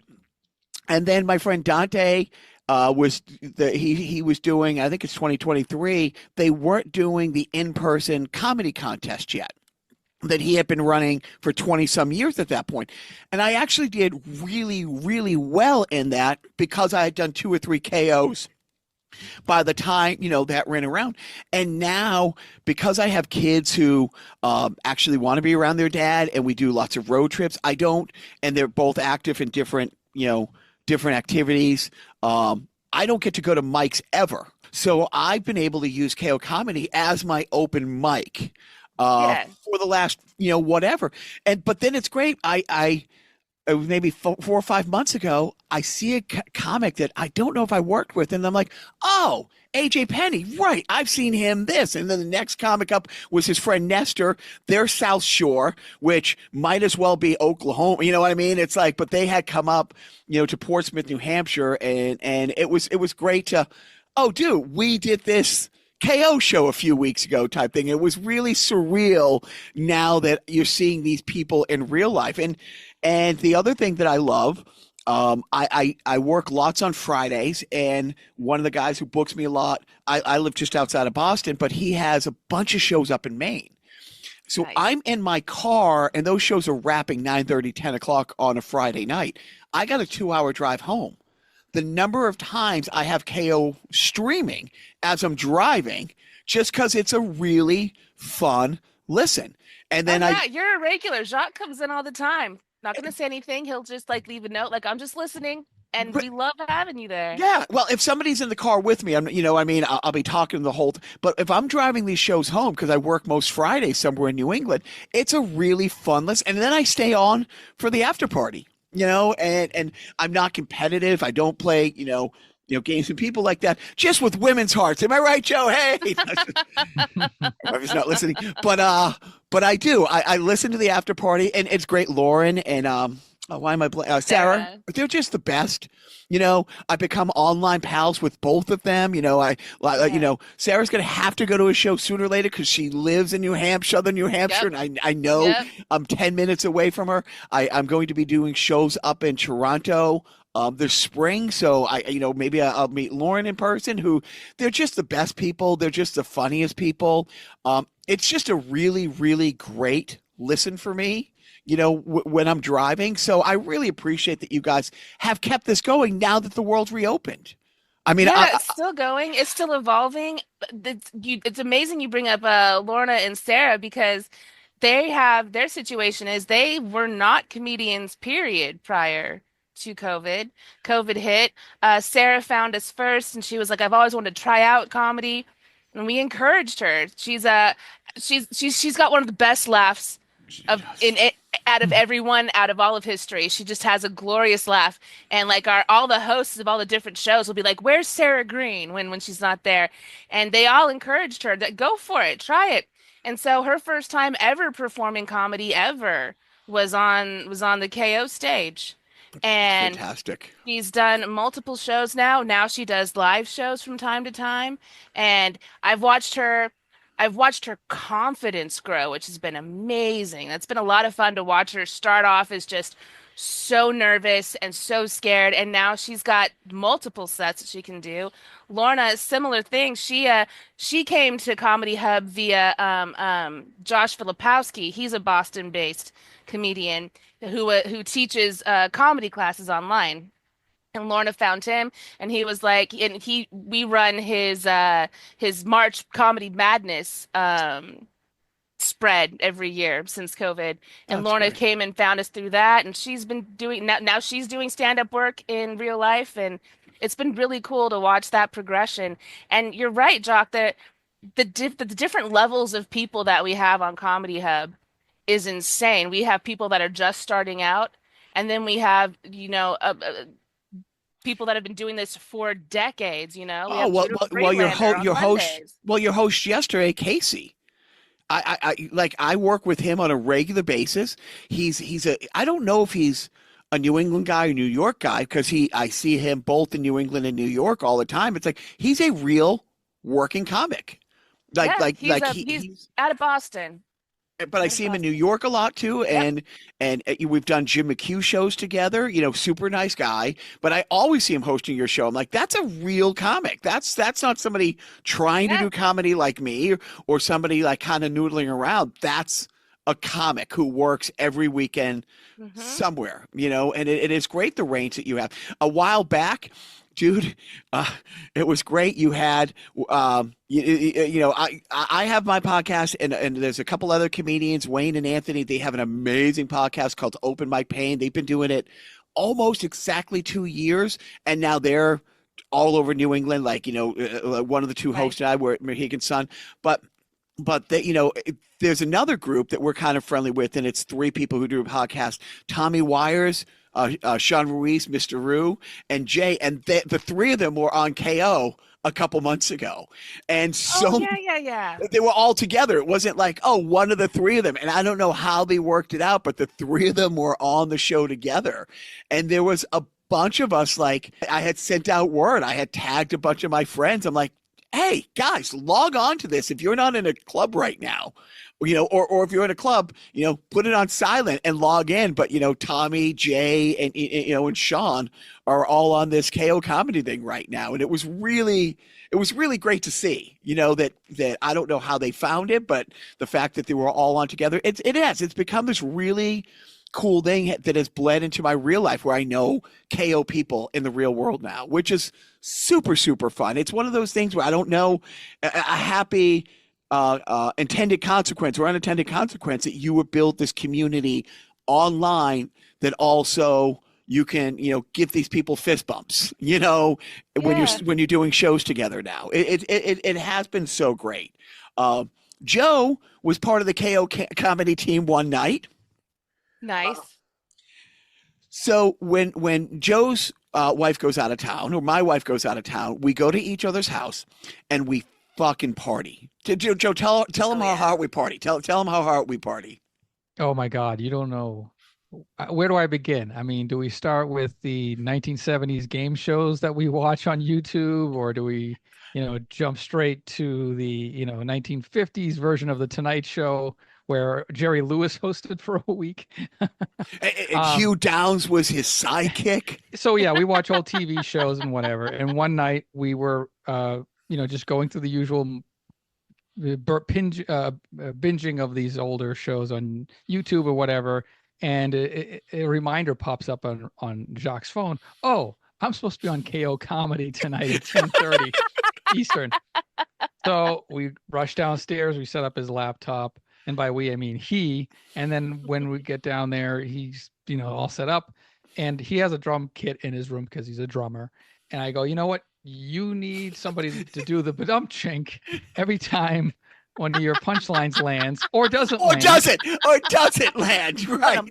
D: then my friend Dante, he was doing, I think it's 2023, they weren't doing the in-person comedy contest yet that he had been running for 20 some years at that point. And I actually did really, really well in that because I had done 2 or 3 KOs by the time, that ran around. And now, because I have kids who actually want to be around their dad, and we do lots of road trips, and they're both active in different activities. I don't get to go to mics ever. So I've been able to use KO Comedy as my open mic for the last, whatever. But then it's great. it was maybe 4 or 5 months ago. I see a comic that I don't know if I worked with, and I'm like, oh, AJ Penny, right? I've seen him this, and then the next comic up was his friend Nestor. They're South Shore, which might as well be Oklahoma. You know what I mean? It's like, but they had come up, to Portsmouth, New Hampshire, and it was great to, oh, dude, we did this KO show a few weeks ago type thing. It was really surreal now that you're seeing these people in real life. And the other thing that I love, I work lots on Fridays, and one of the guys who books me a lot, I live just outside of Boston, but he has a bunch of shows up in Maine. So
C: Nice.
D: I'm in my car, and those shows are wrapping 9:30, 10 o'clock on a Friday night. I got a 2-hour drive home. The number of times I have KO streaming as I'm driving, just because it's a really fun listen. And then
C: You're a regular. Jacques comes in all the time. Not gonna say anything. He'll just like leave a note, like I'm just listening, and we love having you there.
D: Yeah, well, if somebody's in the car with me, I'll be talking the whole. But if I'm driving these shows home because I work most Fridays somewhere in New England, it's a really fun list. And then I stay on for the after party, and I'm not competitive. I don't play, games with people like that. Just with women's hearts. Am I right, Joe? Hey, I was not listening, but I do. I listen to the after party, and it's great. Lauren and why am I Sarah?
C: Sarah.
D: They're just the best. I become online pals with both of them. Sarah's gonna have to go to a show sooner or later because she lives in New Hampshire, Southern New Hampshire,
C: Yep.
D: and I know
C: Yep.
D: I'm 10 minutes away from her. I'm going to be doing shows up in Toronto this spring, so maybe I'll meet Lauren in person. Who they're just the best people. They're just the funniest people. It's just a really, really great listen for me. When I'm driving. So I really appreciate that you guys have kept this going now that the world's reopened. I mean,
C: Yeah, it's still going. It's still evolving. It's amazing you bring up Lorna and Sarah because their situation is they were not comedians, period, prior to COVID. COVID hit. Sarah found us first, and she was like, "I've always wanted to try out comedy," and we encouraged her. She's got one of the best laughs of in it out of everyone out of all of history. She just has a glorious laugh, and like all the hosts of all the different shows will be like, "Where's Sarah Green?" when she's not there, and they all encouraged her to go for it, try it. And so her first time ever performing comedy ever was on the KO stage, and
D: fantastic.
C: she's done multiple shows now. Now she does live shows from time to time, and I've watched her confidence grow, which has been amazing. It's been a lot of fun to watch her start off as just so nervous and so scared, and now she's got multiple sets that she can do. Lorna, similar thing. She came to Comedy Hub via Josh Filipowski. He's a Boston-based comedian who teaches comedy classes online. And Lorna found him, and he was like, we run his March Comedy Madness spread every year since COVID. And
D: That's
C: Lorna
D: great.
C: came and found us through that, and she's been doing now she's doing stand-up work in real life, and it's been really cool to watch that progression. And you're right, Jock, that the different levels of people that we have on Comedy Hub is insane. We have people that are just starting out, and then we have, people that have been doing this for decades, We
D: Oh
C: have
D: well,
C: Judah
D: your
C: Friedlander on
D: host,
C: Mondays.
D: your host yesterday, Casey. I work with him on a regular basis. I don't know if he's a New England guy or New York guy because I see him both in New England and New York all the time. It's like he's a real working comic.
C: He's out of Boston.
D: But I see him in New York a lot too, and we've done Jim McHugh shows together. Super nice guy. But I always see him hosting your show. I'm like, that's a real comic. That's not somebody trying to do comedy like me or somebody like kind of noodling around. That's a comic who works every weekend somewhere. And it is great the range that you have. A while back, dude, it was great. You had, I have my podcast, and there's a couple other comedians, Wayne and Anthony. They have an amazing podcast called Open Mic Pain. They've been doing it almost exactly 2 years, and now they're all over New England. Like, one of the two hosts and I were at Mohegan Sun, but but that, there's another group that we're kind of friendly with, and it's three people who do a podcast: Tommy Wires, Sean Ruiz, Mr. Rue, and Jay, and the three of them were on KO a couple months ago, and so
C: yeah.
D: they were all together. It wasn't like, oh, one of the three of them, and I don't know how they worked it out, but the three of them were on the show together, and there was a bunch of us. Like, I had sent out word, I had tagged a bunch of my friends. I'm like, hey guys, log on to this if you're not in a club right now, or if you're in a club, put it on silent and log in. But Tommy, Jay, and Sean are all on this KO comedy thing right now, and it was really great to see. That I don't know how they found it, but the fact that they were all on together, it's become this really cool thing that has bled into my real life, where I know KO people in the real world now, which is super, super fun. It's one of those things where I don't know a happy intended consequence or unintended consequence that you would build this community online that also you can, give these people fist bumps, when you're doing shows together now. It has been so great. Joe was part of the KO comedy team one night.
C: Nice.
D: So when Joe's wife goes out of town, or my wife goes out of town, we go to each other's house and we fucking party. Joe, tell them how hard we party. Tell them how hard we party.
G: Oh my God, you don't know. Where do I begin? I mean, do we start with the 1970s game shows that we watch on YouTube, or do we, jump straight to the, 1950s version of the Tonight Show, where Jerry Lewis hosted for a week?
D: And Hugh Downs was his sidekick.
G: So yeah, we watch old TV shows and whatever. And one night we were, just going through the usual binging of these older shows on YouTube or whatever. And a reminder pops up on Jacques' phone. Oh, I'm supposed to be on KO Comedy tonight at 10:30 Eastern. So we rush downstairs. We set up his laptop. And by we, I mean he. And then when we get down there, he's, all set up. And he has a drum kit in his room because he's a drummer. And I go, you know what? You need somebody to do the badum chink every time one of your punchlines lands or doesn't land.
D: Or doesn't land, right?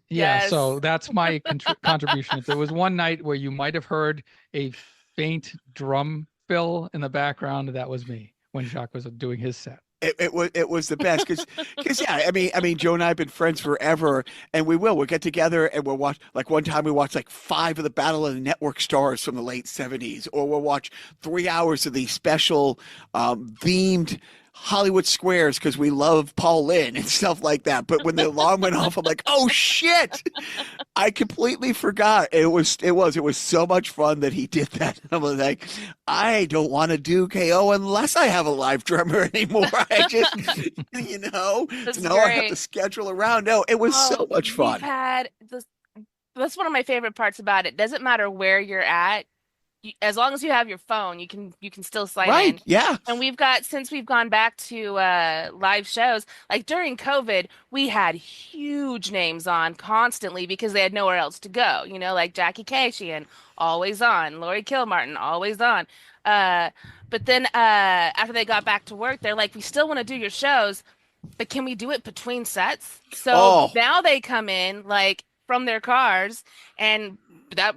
G: Yeah,
C: Yes.
G: so that's my contribution. If there was one night where you might have heard a faint drum fill in the background, that was me when Jacques was doing his set.
D: It was the best because yeah, I mean Joe and I have been friends forever, and we'll get together and we'll watch, like one time we watched like 5 of the Battle of the Network stars from the late 70s, or we'll watch 3 hours of the special themed Hollywood Squares because we love Paul Lynn and stuff like that. But when the alarm went off, I'm like, oh shit, I completely forgot. It was so much fun that he did that. I was like, I don't want to do KO unless I have a live drummer anymore. I just,
C: That's
D: no, I have
C: great.
D: to schedule around. No, it was so much fun.
C: We've had this. That's one of my favorite parts about it. Doesn't matter where you're at. As long as you have your phone, you can still sign in.
D: Right? Yeah.
C: And since we've gone back to live shows, like during COVID, we had huge names on constantly because they had nowhere else to go. Like Jackie Kashian, always on. Lori Kilmartin, always on. But then after they got back to work, they're like, we still want to do your shows, but can we do it between sets? So now they come in like from their cars, and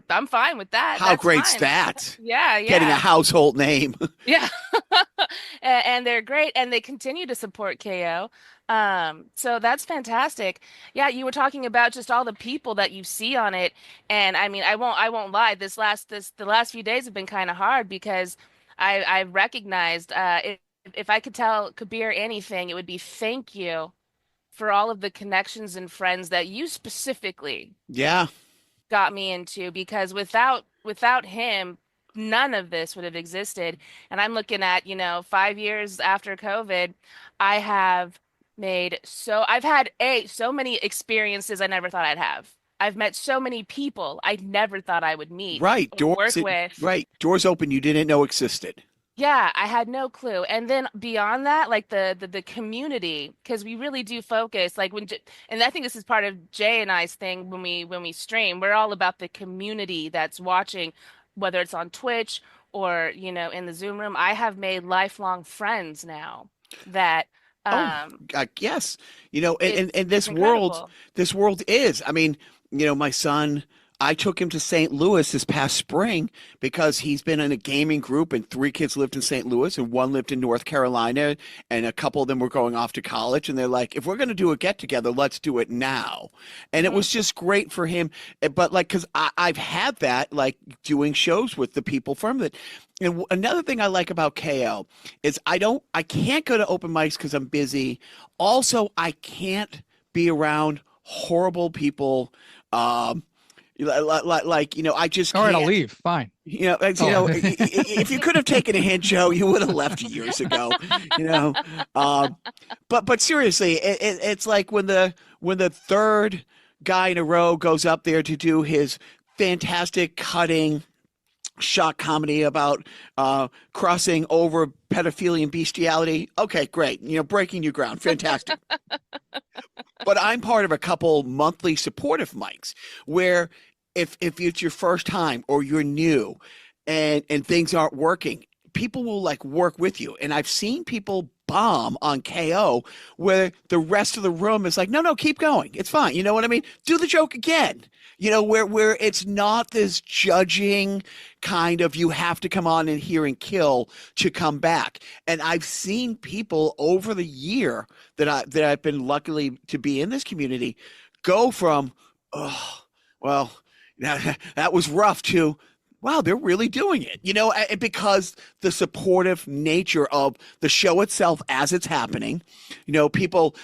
C: I'm fine with that.
D: How
C: That's
D: great's
C: fine.
D: that?
C: Yeah.
D: Getting a household name.
C: Yeah. And they're great, and they continue to support KO. So that's fantastic. Yeah, you were talking about just all the people that you see on it, and I mean, I won't lie. The last few days have been kind of hard because I've recognized if I could tell Kabir anything, it would be thank you for all of the connections and friends that you specifically
D: Yeah.
C: got me into, because without him, none of this would have existed. And I'm looking at, 5 years after COVID, I've had so many experiences I never thought I'd have. I've met so many people I never thought I would meet.
D: Right.
C: Or work with.
D: Right. Doors open you didn't know existed.
C: Yeah, I had no clue. And then beyond that, like the community, because we really do focus, like and I think this is part of Jay and I's thing when we stream. We're all about the community that's watching, whether it's on Twitch or, in the Zoom room. I have made lifelong friends now. that
D: Oh, yes.
C: it's
D: And this
C: incredible.
D: world is. I mean, my son, I took him to St. Louis this past spring because he's been in a gaming group, and 3 kids lived in St. Louis and one lived in North Carolina, and a couple of them were going off to college, and they're like, if we're going to do a get together, let's do it now. And it
C: Hmm.
D: was just great for him. But like, because I've had that, like doing shows with the people from it. And another thing I like about KO is I can't go to open mics because I'm busy. Also, I can't be around horrible people. Um, I just
G: All right, I'll
D: can't.
G: leave. Fine.
D: Oh. If you could have taken a hint, Joe, you would have left years ago. You know, but seriously, it's like when the third guy in a row goes up there to do his fantastic cutting shock comedy about crossing over pedophilia and bestiality. Okay, great. Breaking new ground. Fantastic. But I'm part of a couple monthly supportive mics where if it's your first time or you're new and things aren't working, people will like work with you. And I've seen people bomb on KO where the rest of the room is like, no, keep going. It's fine. You know what I mean? Do the joke again. Where it's not this judging kind of you have to come on and hear and kill to come back. And I've seen people over the year that I've been luckily to be in this community go from, oh, well, that was rough to, wow, they're really doing it, because the supportive nature of the show itself as it's happening, people,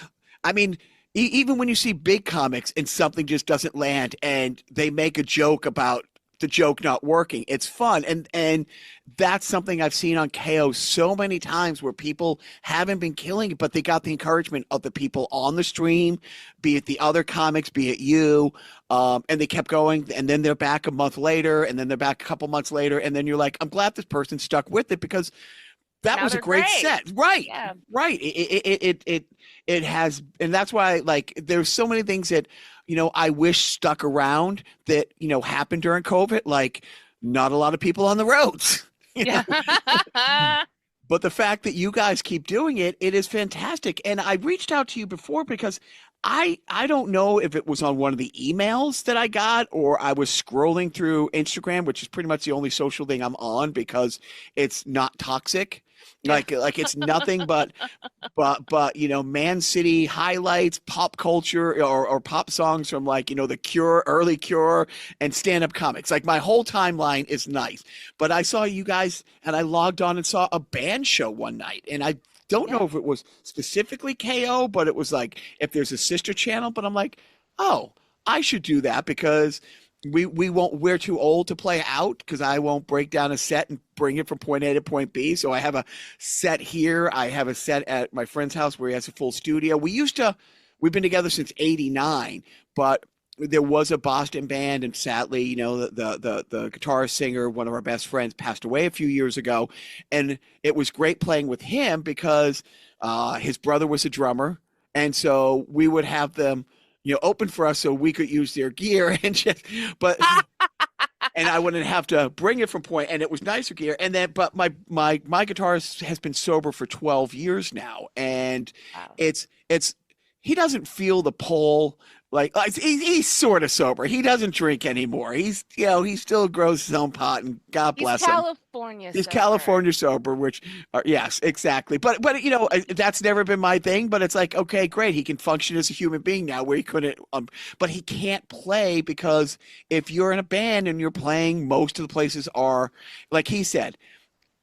D: I mean, even when you see big comics and something just doesn't land and they make a joke about the joke not working, it's fun. And that's something I've seen on KO so many times where people haven't been killing it, but they got the encouragement of the people on the stream, be it the other comics, be it you, and they kept going, and then they're back a month later, and then they're back a couple months later, and then you're like, I'm glad this person stuck with it because that
C: Now
D: was a
C: they're
D: great
C: great.
D: set. Right.
C: Yeah.
D: Right. It has, and that's why like there's so many things that, I wish stuck around that, happened during COVID, like not a lot of people on the roads.
C: Yeah.
D: But the fact that you guys keep doing it, it is fantastic. And I reached out to you before because I don't know if it was on one of the emails that I got or I was scrolling through Instagram, which is pretty much the only social thing I'm on because it's not toxic. Like it's nothing but Man City highlights, pop culture or pop songs from like, the Cure, early Cure, and stand-up comics. Like my whole timeline is nice. But I saw you guys and I logged on and saw a band show one night. And I don't know if it was specifically KO, but it was like if there's a sister channel, but I'm like, oh, I should do that because we're too old to play out because I won't break down a set and bring it from point A to point B. So I have a set here. I have a set at my friend's house where he has a full studio. We've been together since '89, but there was a Boston band, and sadly, the guitarist singer, one of our best friends, passed away a few years ago, and it was great playing with him because his brother was a drummer, and so we would have them open for us so we could use their gear and and I wouldn't have to bring it from point, and it was nicer gear. And then, but my guitarist has been sober for 12 years now, and
C: Wow.
D: it's he doesn't feel the pull. Like he's sort of sober. He doesn't drink anymore. He still grows his own pot, and God bless him. He's
C: sober.
D: California sober, which yes, exactly. But that's never been my thing. But it's like, okay, great. He can function as a human being now, where he couldn't. But he can't play because if you're in a band and you're playing, most of the places are, like he said,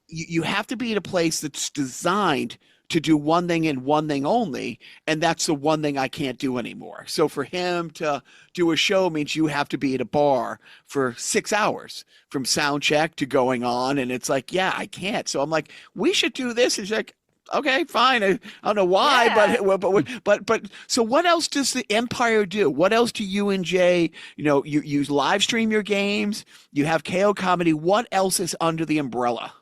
D: you have to be in a place that's designed to do one thing and one thing only, and that's the one thing I can't do anymore. So for him to do a show means you have to be at a bar for 6 hours from sound check to going on, and it's like, yeah, I can't. So I'm like, we should do this. And she's like, okay, fine. I don't know why, but so what else does the Empire do? What else do you and Jay, you live stream your games, you have KO Comedy. What else is under the umbrella?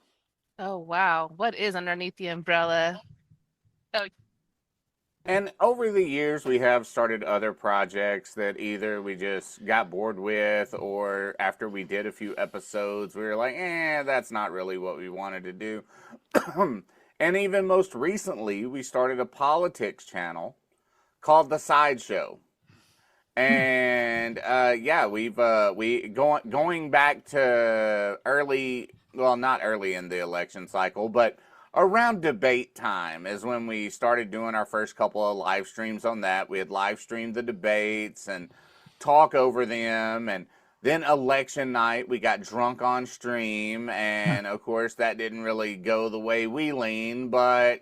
C: Oh, wow. What is underneath the umbrella? Oh,
B: And over the years, we have started other projects that either we just got bored with, or after we did a few episodes, we were like, that's not really what we wanted to do. And even most recently, we started a politics channel called the Sideshow. And going back to not early in the election cycle, but around debate time is when we started doing our first couple of live streams on that. We had live streamed the debates and talk over them, and then election night we got drunk on stream, and of course that didn't really go the way we lean, but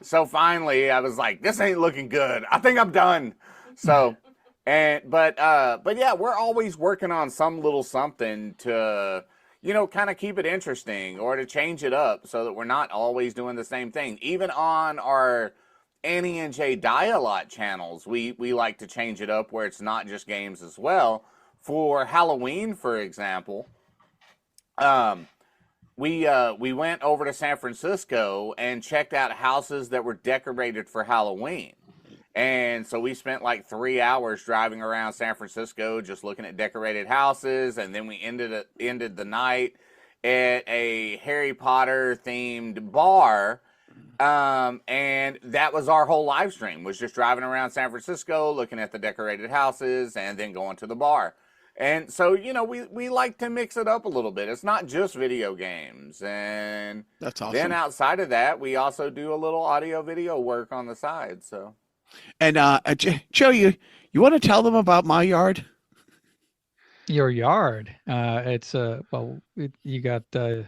B: so finally I was like, this ain't looking good. I think I'm done. So but yeah, we're always working on some little something to, kind of keep it interesting or to change it up so that we're not always doing the same thing. Even on our Annie and JayDiesALot channels, we like to change it up where it's not just games as well. For Halloween, for example, we went over to San Francisco and checked out houses that were decorated for Halloween. And so we spent like 3 hours driving around San Francisco just looking at decorated houses, and then we ended the night at a Harry Potter themed bar, and that was our whole live stream, was just driving around San Francisco looking at the decorated houses and then going to the bar. And so, we like to mix it up a little bit. It's not just video games. And
D: that's awesome.
B: Then outside of that, we also do a little audio video work on the side. So.
D: And Joe, you want to tell them about my yard?
G: Your yard. It's you got the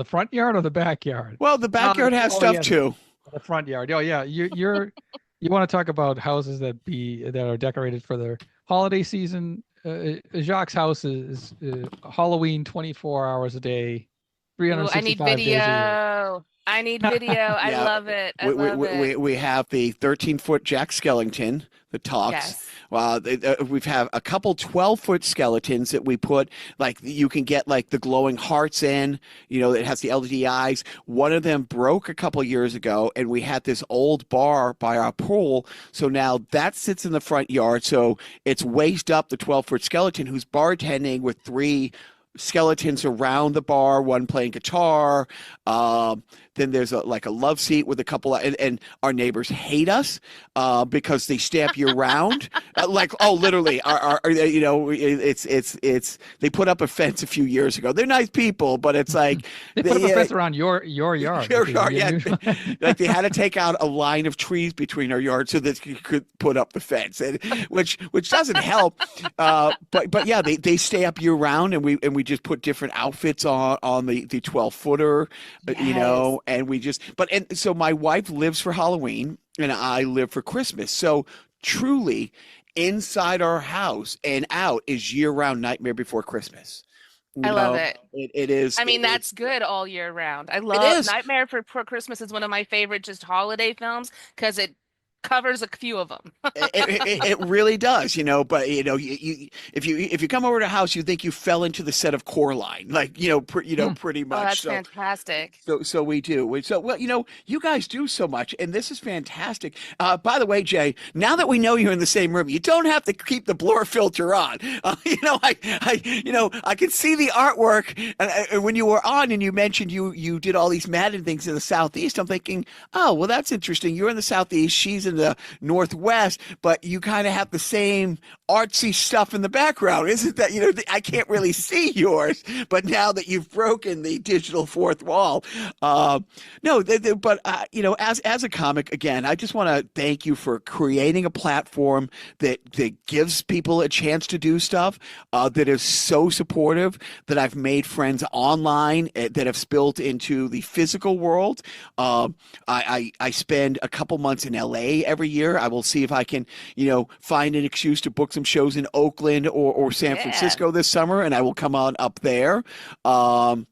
G: front yard or the backyard?
D: Well, the backyard has stuff too.
G: The front yard. Oh yeah, you want to talk about houses that are decorated for the holiday season. Jacques' house is Halloween 24 hours a day, 365 days a year.
C: I need video. I love it. I love it.
D: We have the 13-foot Jack skeleton that talks.
C: Yes.
D: We've had a couple 12-foot skeletons that we put, like you can get like the glowing hearts in, it has the LED eyes. One of them broke a couple years ago, and we had this old bar by our pool. So now that sits in the front yard. So it's waist up the 12-foot skeleton who's bartending with 3 skeletons around the bar, one playing guitar. Then there's a love seat with a couple of, and our neighbors hate us because they stamp you around. Literally, it's they put up a fence a few years ago. They're nice people, but it's like
G: they put up a fence around your yard.
D: Your yard, yeah. Like they had to take out a line of trees between our yard so that you could put up the fence, and which doesn't help. But yeah, they stamp you around, and we just put different outfits on the 12-footer,
C: Yes.
D: and so my wife lives for Halloween and I live for Christmas. So truly, inside our house and out is year-round Nightmare Before Christmas.
C: I love it.
D: It is.
C: I mean, that's good all year round. I love Nightmare Before Christmas is one of my favorite just holiday films because it covers a few of them.
D: it really does, but if you come over to a house, you think you fell into the set of Coraline, pretty much.
C: Oh, that's fantastic.
D: So we do. You guys do so much, and this is fantastic. By the way, Jay, now that we know you're in the same room, you don't have to keep the blur filter on. I can see the artwork, and when you were on and you mentioned you did all these Madden things in the Southeast, I'm thinking, oh, well, that's interesting. You're in the Southeast, she's in the Northwest, but you kind of have the same artsy stuff in the background. Isn't that, I can't really see yours, but now that you've broken the digital fourth wall, as a comic, again, I just want to thank you for creating a platform that gives people a chance to do stuff, that is so supportive, that I've made friends online that have spilled into the physical world. I spend a couple months in LA every year. I will see if I can, find an excuse to book some shows in Oakland or San Francisco this summer, and I will come on up there. But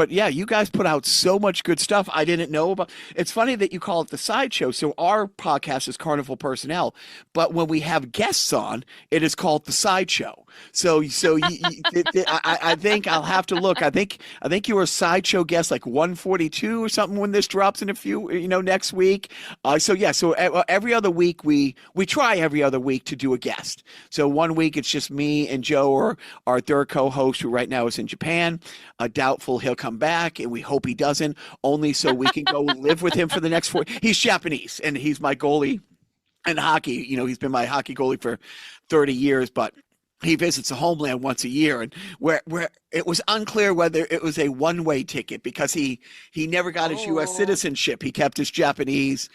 D: yeah, you guys put out so much good stuff I didn't know about. It's funny that you call it the Sideshow. So our podcast is Carnival Personnel, but when we have guests on, it is called the Sideshow. So I think I'll have to look. I think you were a Sideshow guest like 142 or something when this drops in a few, next week. So every other week we try every other week to do a guest. So one week it's just me and Joe, or our third co-host, who right now is in Japan. again. Doubtful he'll come back, and we hope he doesn't, only so we can go live with him for the next 4. He's Japanese, and he's my goalie in hockey. He's been my hockey goalie for 30 years, but he visits the homeland once a year, and where it was unclear whether it was a one-way ticket because he never got his U.S. citizenship. He kept his Japanese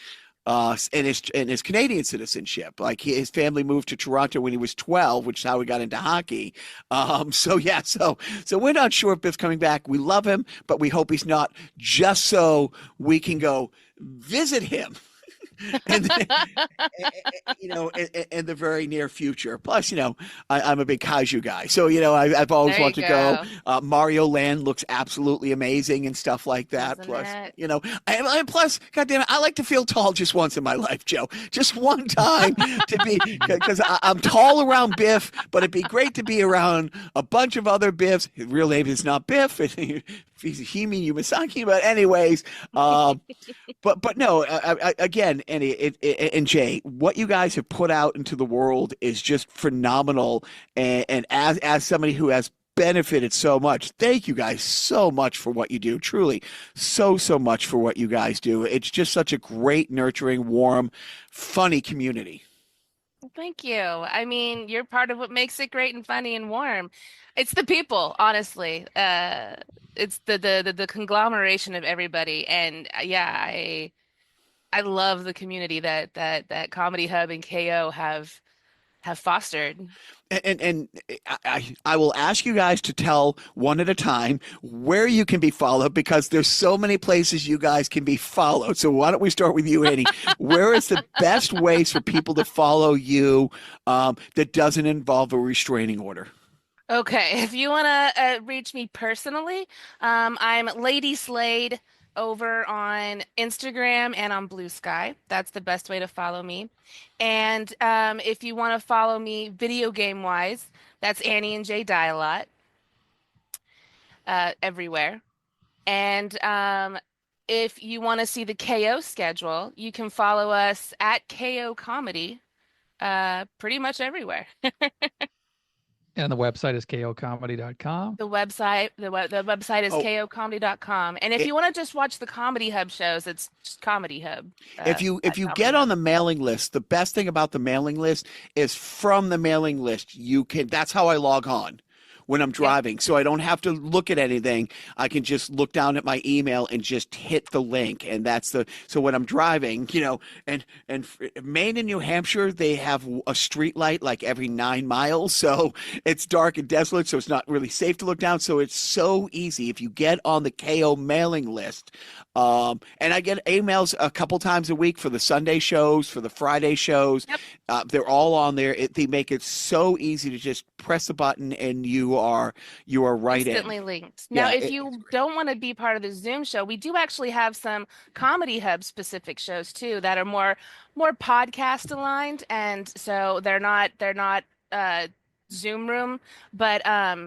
D: and his Canadian citizenship. Like his family moved to Toronto when he was 12, which is how he got into hockey. So we're not sure if Biff's coming back. We love him, but we hope he's not, just so we can go visit him. And in the very near future. Plus, I'm a big kaiju guy, so I've always wanted to go. Mario Land looks absolutely amazing and stuff like that.
C: Isn't
D: Plus,
C: it?
D: and plus, goddamn it, I like to feel tall just once in my life, Joe. Just one time to be, because I'm tall around Biff, but it'd be great to be around a bunch of other Biffs. His real name is not Biff. He's Himi Yumasaki, but anyways, but no, again, Annie and Jay, what you guys have put out into the world is just phenomenal. And as somebody who has benefited so much, thank you guys so much for what you do. Truly, so much for what you guys do. It's just such a great, nurturing, warm, funny community.
C: Thank you. I mean, you're part of what makes it great and funny and warm. It's the people, honestly. It's the conglomeration of everybody, and yeah, I love the community that ComedyHub and KO have fostered.
D: And I will ask you guys to tell one at a time where you can be followed, because there's so many places you guys can be followed. So why don't we start with you, Annie? Where is the best ways for people to follow you that doesn't involve a restraining order?
C: Okay, if you want to reach me personally, I'm Lady Slade over on Instagram and on Blue Sky. That's the best way to follow me. And if you want to follow me video game wise, that's Annie and JayDiesALot everywhere. And if you want to see the KO schedule, you can follow us at KO Comedy pretty much everywhere.
G: And the website is kocomedy.com.
C: The website is kocomedy.com. And if you want to just watch the ComedyHub shows, it's just ComedyHub.
D: If you get on the mailing list, the best thing about the mailing list is from the mailing list, that's how I log on when I'm driving. So I don't have to look at anything. I can just look down at my email and just hit the link. And so when I'm driving, and Maine and New Hampshire, they have a street light like every 9 miles. So it's dark and desolate. So it's not really safe to look down. So it's so easy if you get on the KO mailing list. And I get emails a couple times a week for the Sunday shows, for the Friday shows. Yep. They're all on there. They make it so easy to just press the button and you are right
C: instantly
D: in.
C: linked. Now, if you don't want to be part of the Zoom show, we do actually have some ComedyHub specific shows too that are more podcast aligned, and so they're not Zoom room. But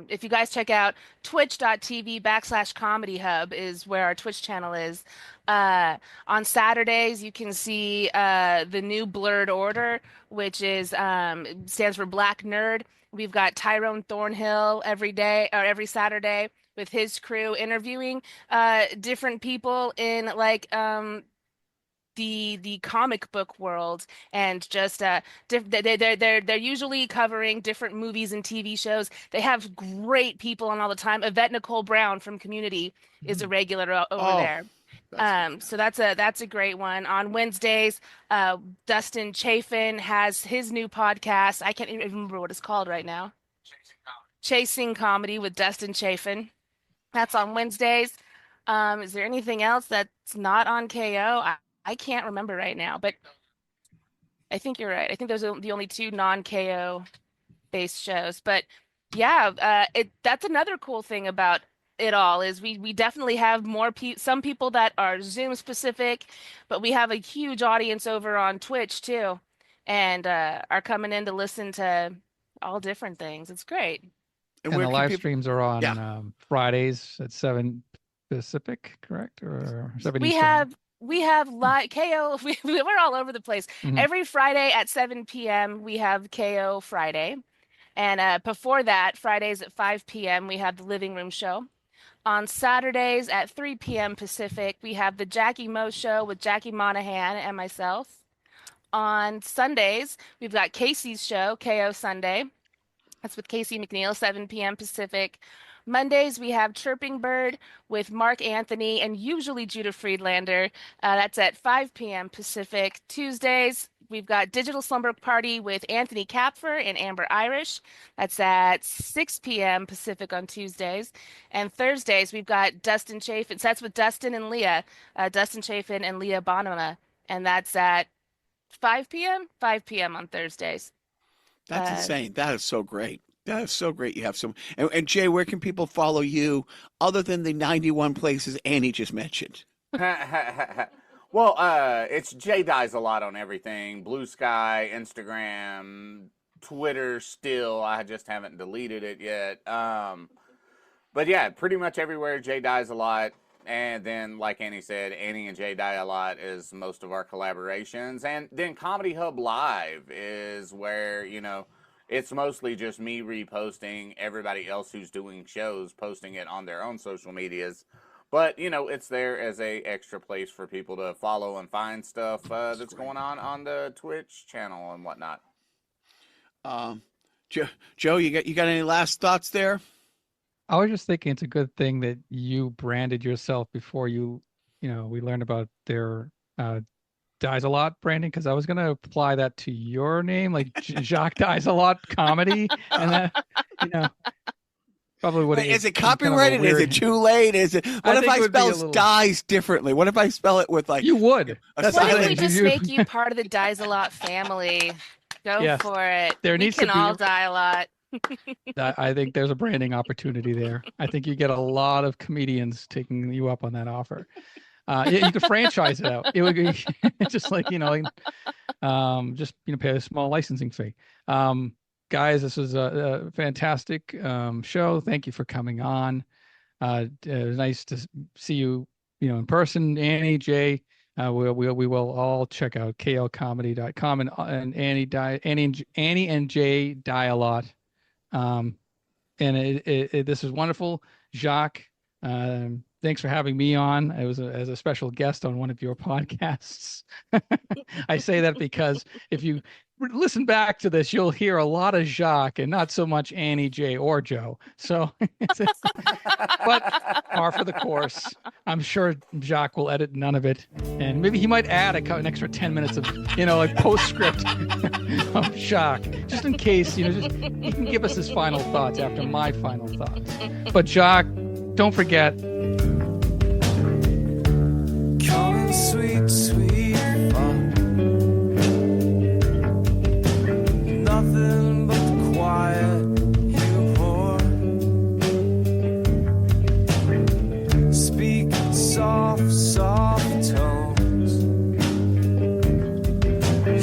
C: if you guys check out twitch.tv/ComedyHub is where our Twitch channel is. On Saturdays, you can see the new Blurred Order, which stands for Black Nerd. We've got Tyrone Thornhill every Saturday with his crew interviewing different people in the comic book world, and just they're usually covering different movies and TV shows. They have great people on all the time. Yvette Nicole Brown from Community is a regular over there. So that's a great one. On Wednesdays, Dustin Chafin has his new podcast. I can't even remember what it's called right now. Chasing Comedy with Dustin Chafin. That's on Wednesdays. Is there anything else that's not on KO? I can't remember right now, but I think you're right. I think those are the only 2 non-KO based shows. But yeah, that's another cool thing about it all is we definitely have some people that are Zoom specific, but we have a huge audience over on Twitch too, and are coming in to listen to all different things. It's great.
G: And the live streams are on Fridays at 7 Pacific, correct? Or 7 Eastern?
C: We have live KO. We're all over the place.
G: Mm-hmm.
C: Every Friday at 7 p.m. we have KO Friday, and before that, Fridays at 5 p.m. we have the Living Room Show. On Saturdays at 3 p.m. Pacific, we have the Jackie Mo Show with Jackie Monahan and myself. On Sundays, we've got Casey's show, KO Sunday. That's with Casey McNeil, 7 p.m. Pacific. Mondays, we have Chirping Bird with Mark Anthony and usually Judah Friedlander. That's at 5 p.m. Pacific. Tuesdays, we've got Digital Slumber Party with Anthony Kapfer and Amber Irish. That's at 6 p.m. Pacific on Tuesdays. And Thursdays, we've got Dustin Chafin. So that's with Dustin and Leah, Dustin Chafin and Leah Bonema. And that's at 5 p.m. 5 p.m. on Thursdays.
D: That's insane. That is so great. That is so great. You have some. And Jay, where can people follow you other than the 91 places Annie just mentioned?
B: Well, it's JayDiesALot on everything. Blue Sky, Instagram, Twitter still. I just haven't deleted it yet. But yeah, pretty much everywhere JayDiesALot. And then, like Annie said, Annie and JayDiesALot is most of our collaborations. And then ComedyHub Live is where, you know, it's mostly just me reposting, everybody else who's doing shows posting it on their own social medias. But, you know, it's there as a extra place for people to follow and find stuff that's going on the Twitch channel and whatnot.
D: Joe, you got any last thoughts there?
G: I was just thinking it's a good thing that you branded yourself before we learned about their DiesALot branding, because I was going to apply that to your name, like Jacques DiesALot Comedy, and that, probably would.
D: Is it copyrighted? Is it too late? Is it? What if I spell dies differently? What if I spell it with like?
G: You would.
C: What if we just make you part of the DiesALot family? Go for it. We can all die a lot.
G: I think there's a branding opportunity there. I think you get a lot of comedians taking you up on that offer. You could franchise it out. It would be just like, pay a small licensing fee. Guys, this was a fantastic show. Thank you for coming on. It was nice to see you, in person. Annie, Jay, we will all check out klcomedy.com and Annie and Jay DiesALot. And this is wonderful. Jacques, thanks for having me on. I was as a special guest on one of your podcasts. I say that because if you listen back to this, you'll hear a lot of Jacques and not so much Annie, Jay, or Joe. So, but par for the course. I'm sure Jacques will edit none of it, and maybe he might add an extra 10 minutes of, like postscript of Jacques, just in case, just he can give us his final thoughts after my final thoughts. But Jacques, don't forget.
K: Come sweet, sweet fun. Nothing but the quiet you pour. Speaking soft, soft tones.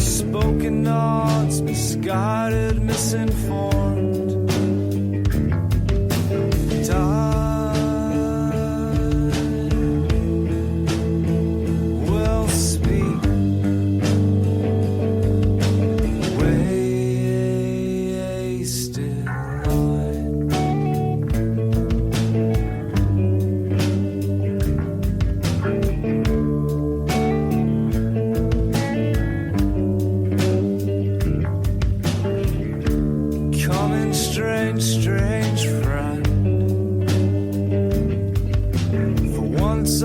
K: Spoken nods, misguided, misinformed.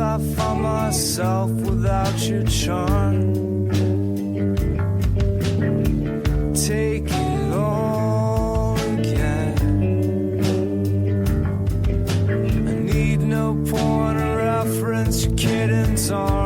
K: I found myself without your charm. Take it all again. I need no point of reference, your kidding's arm.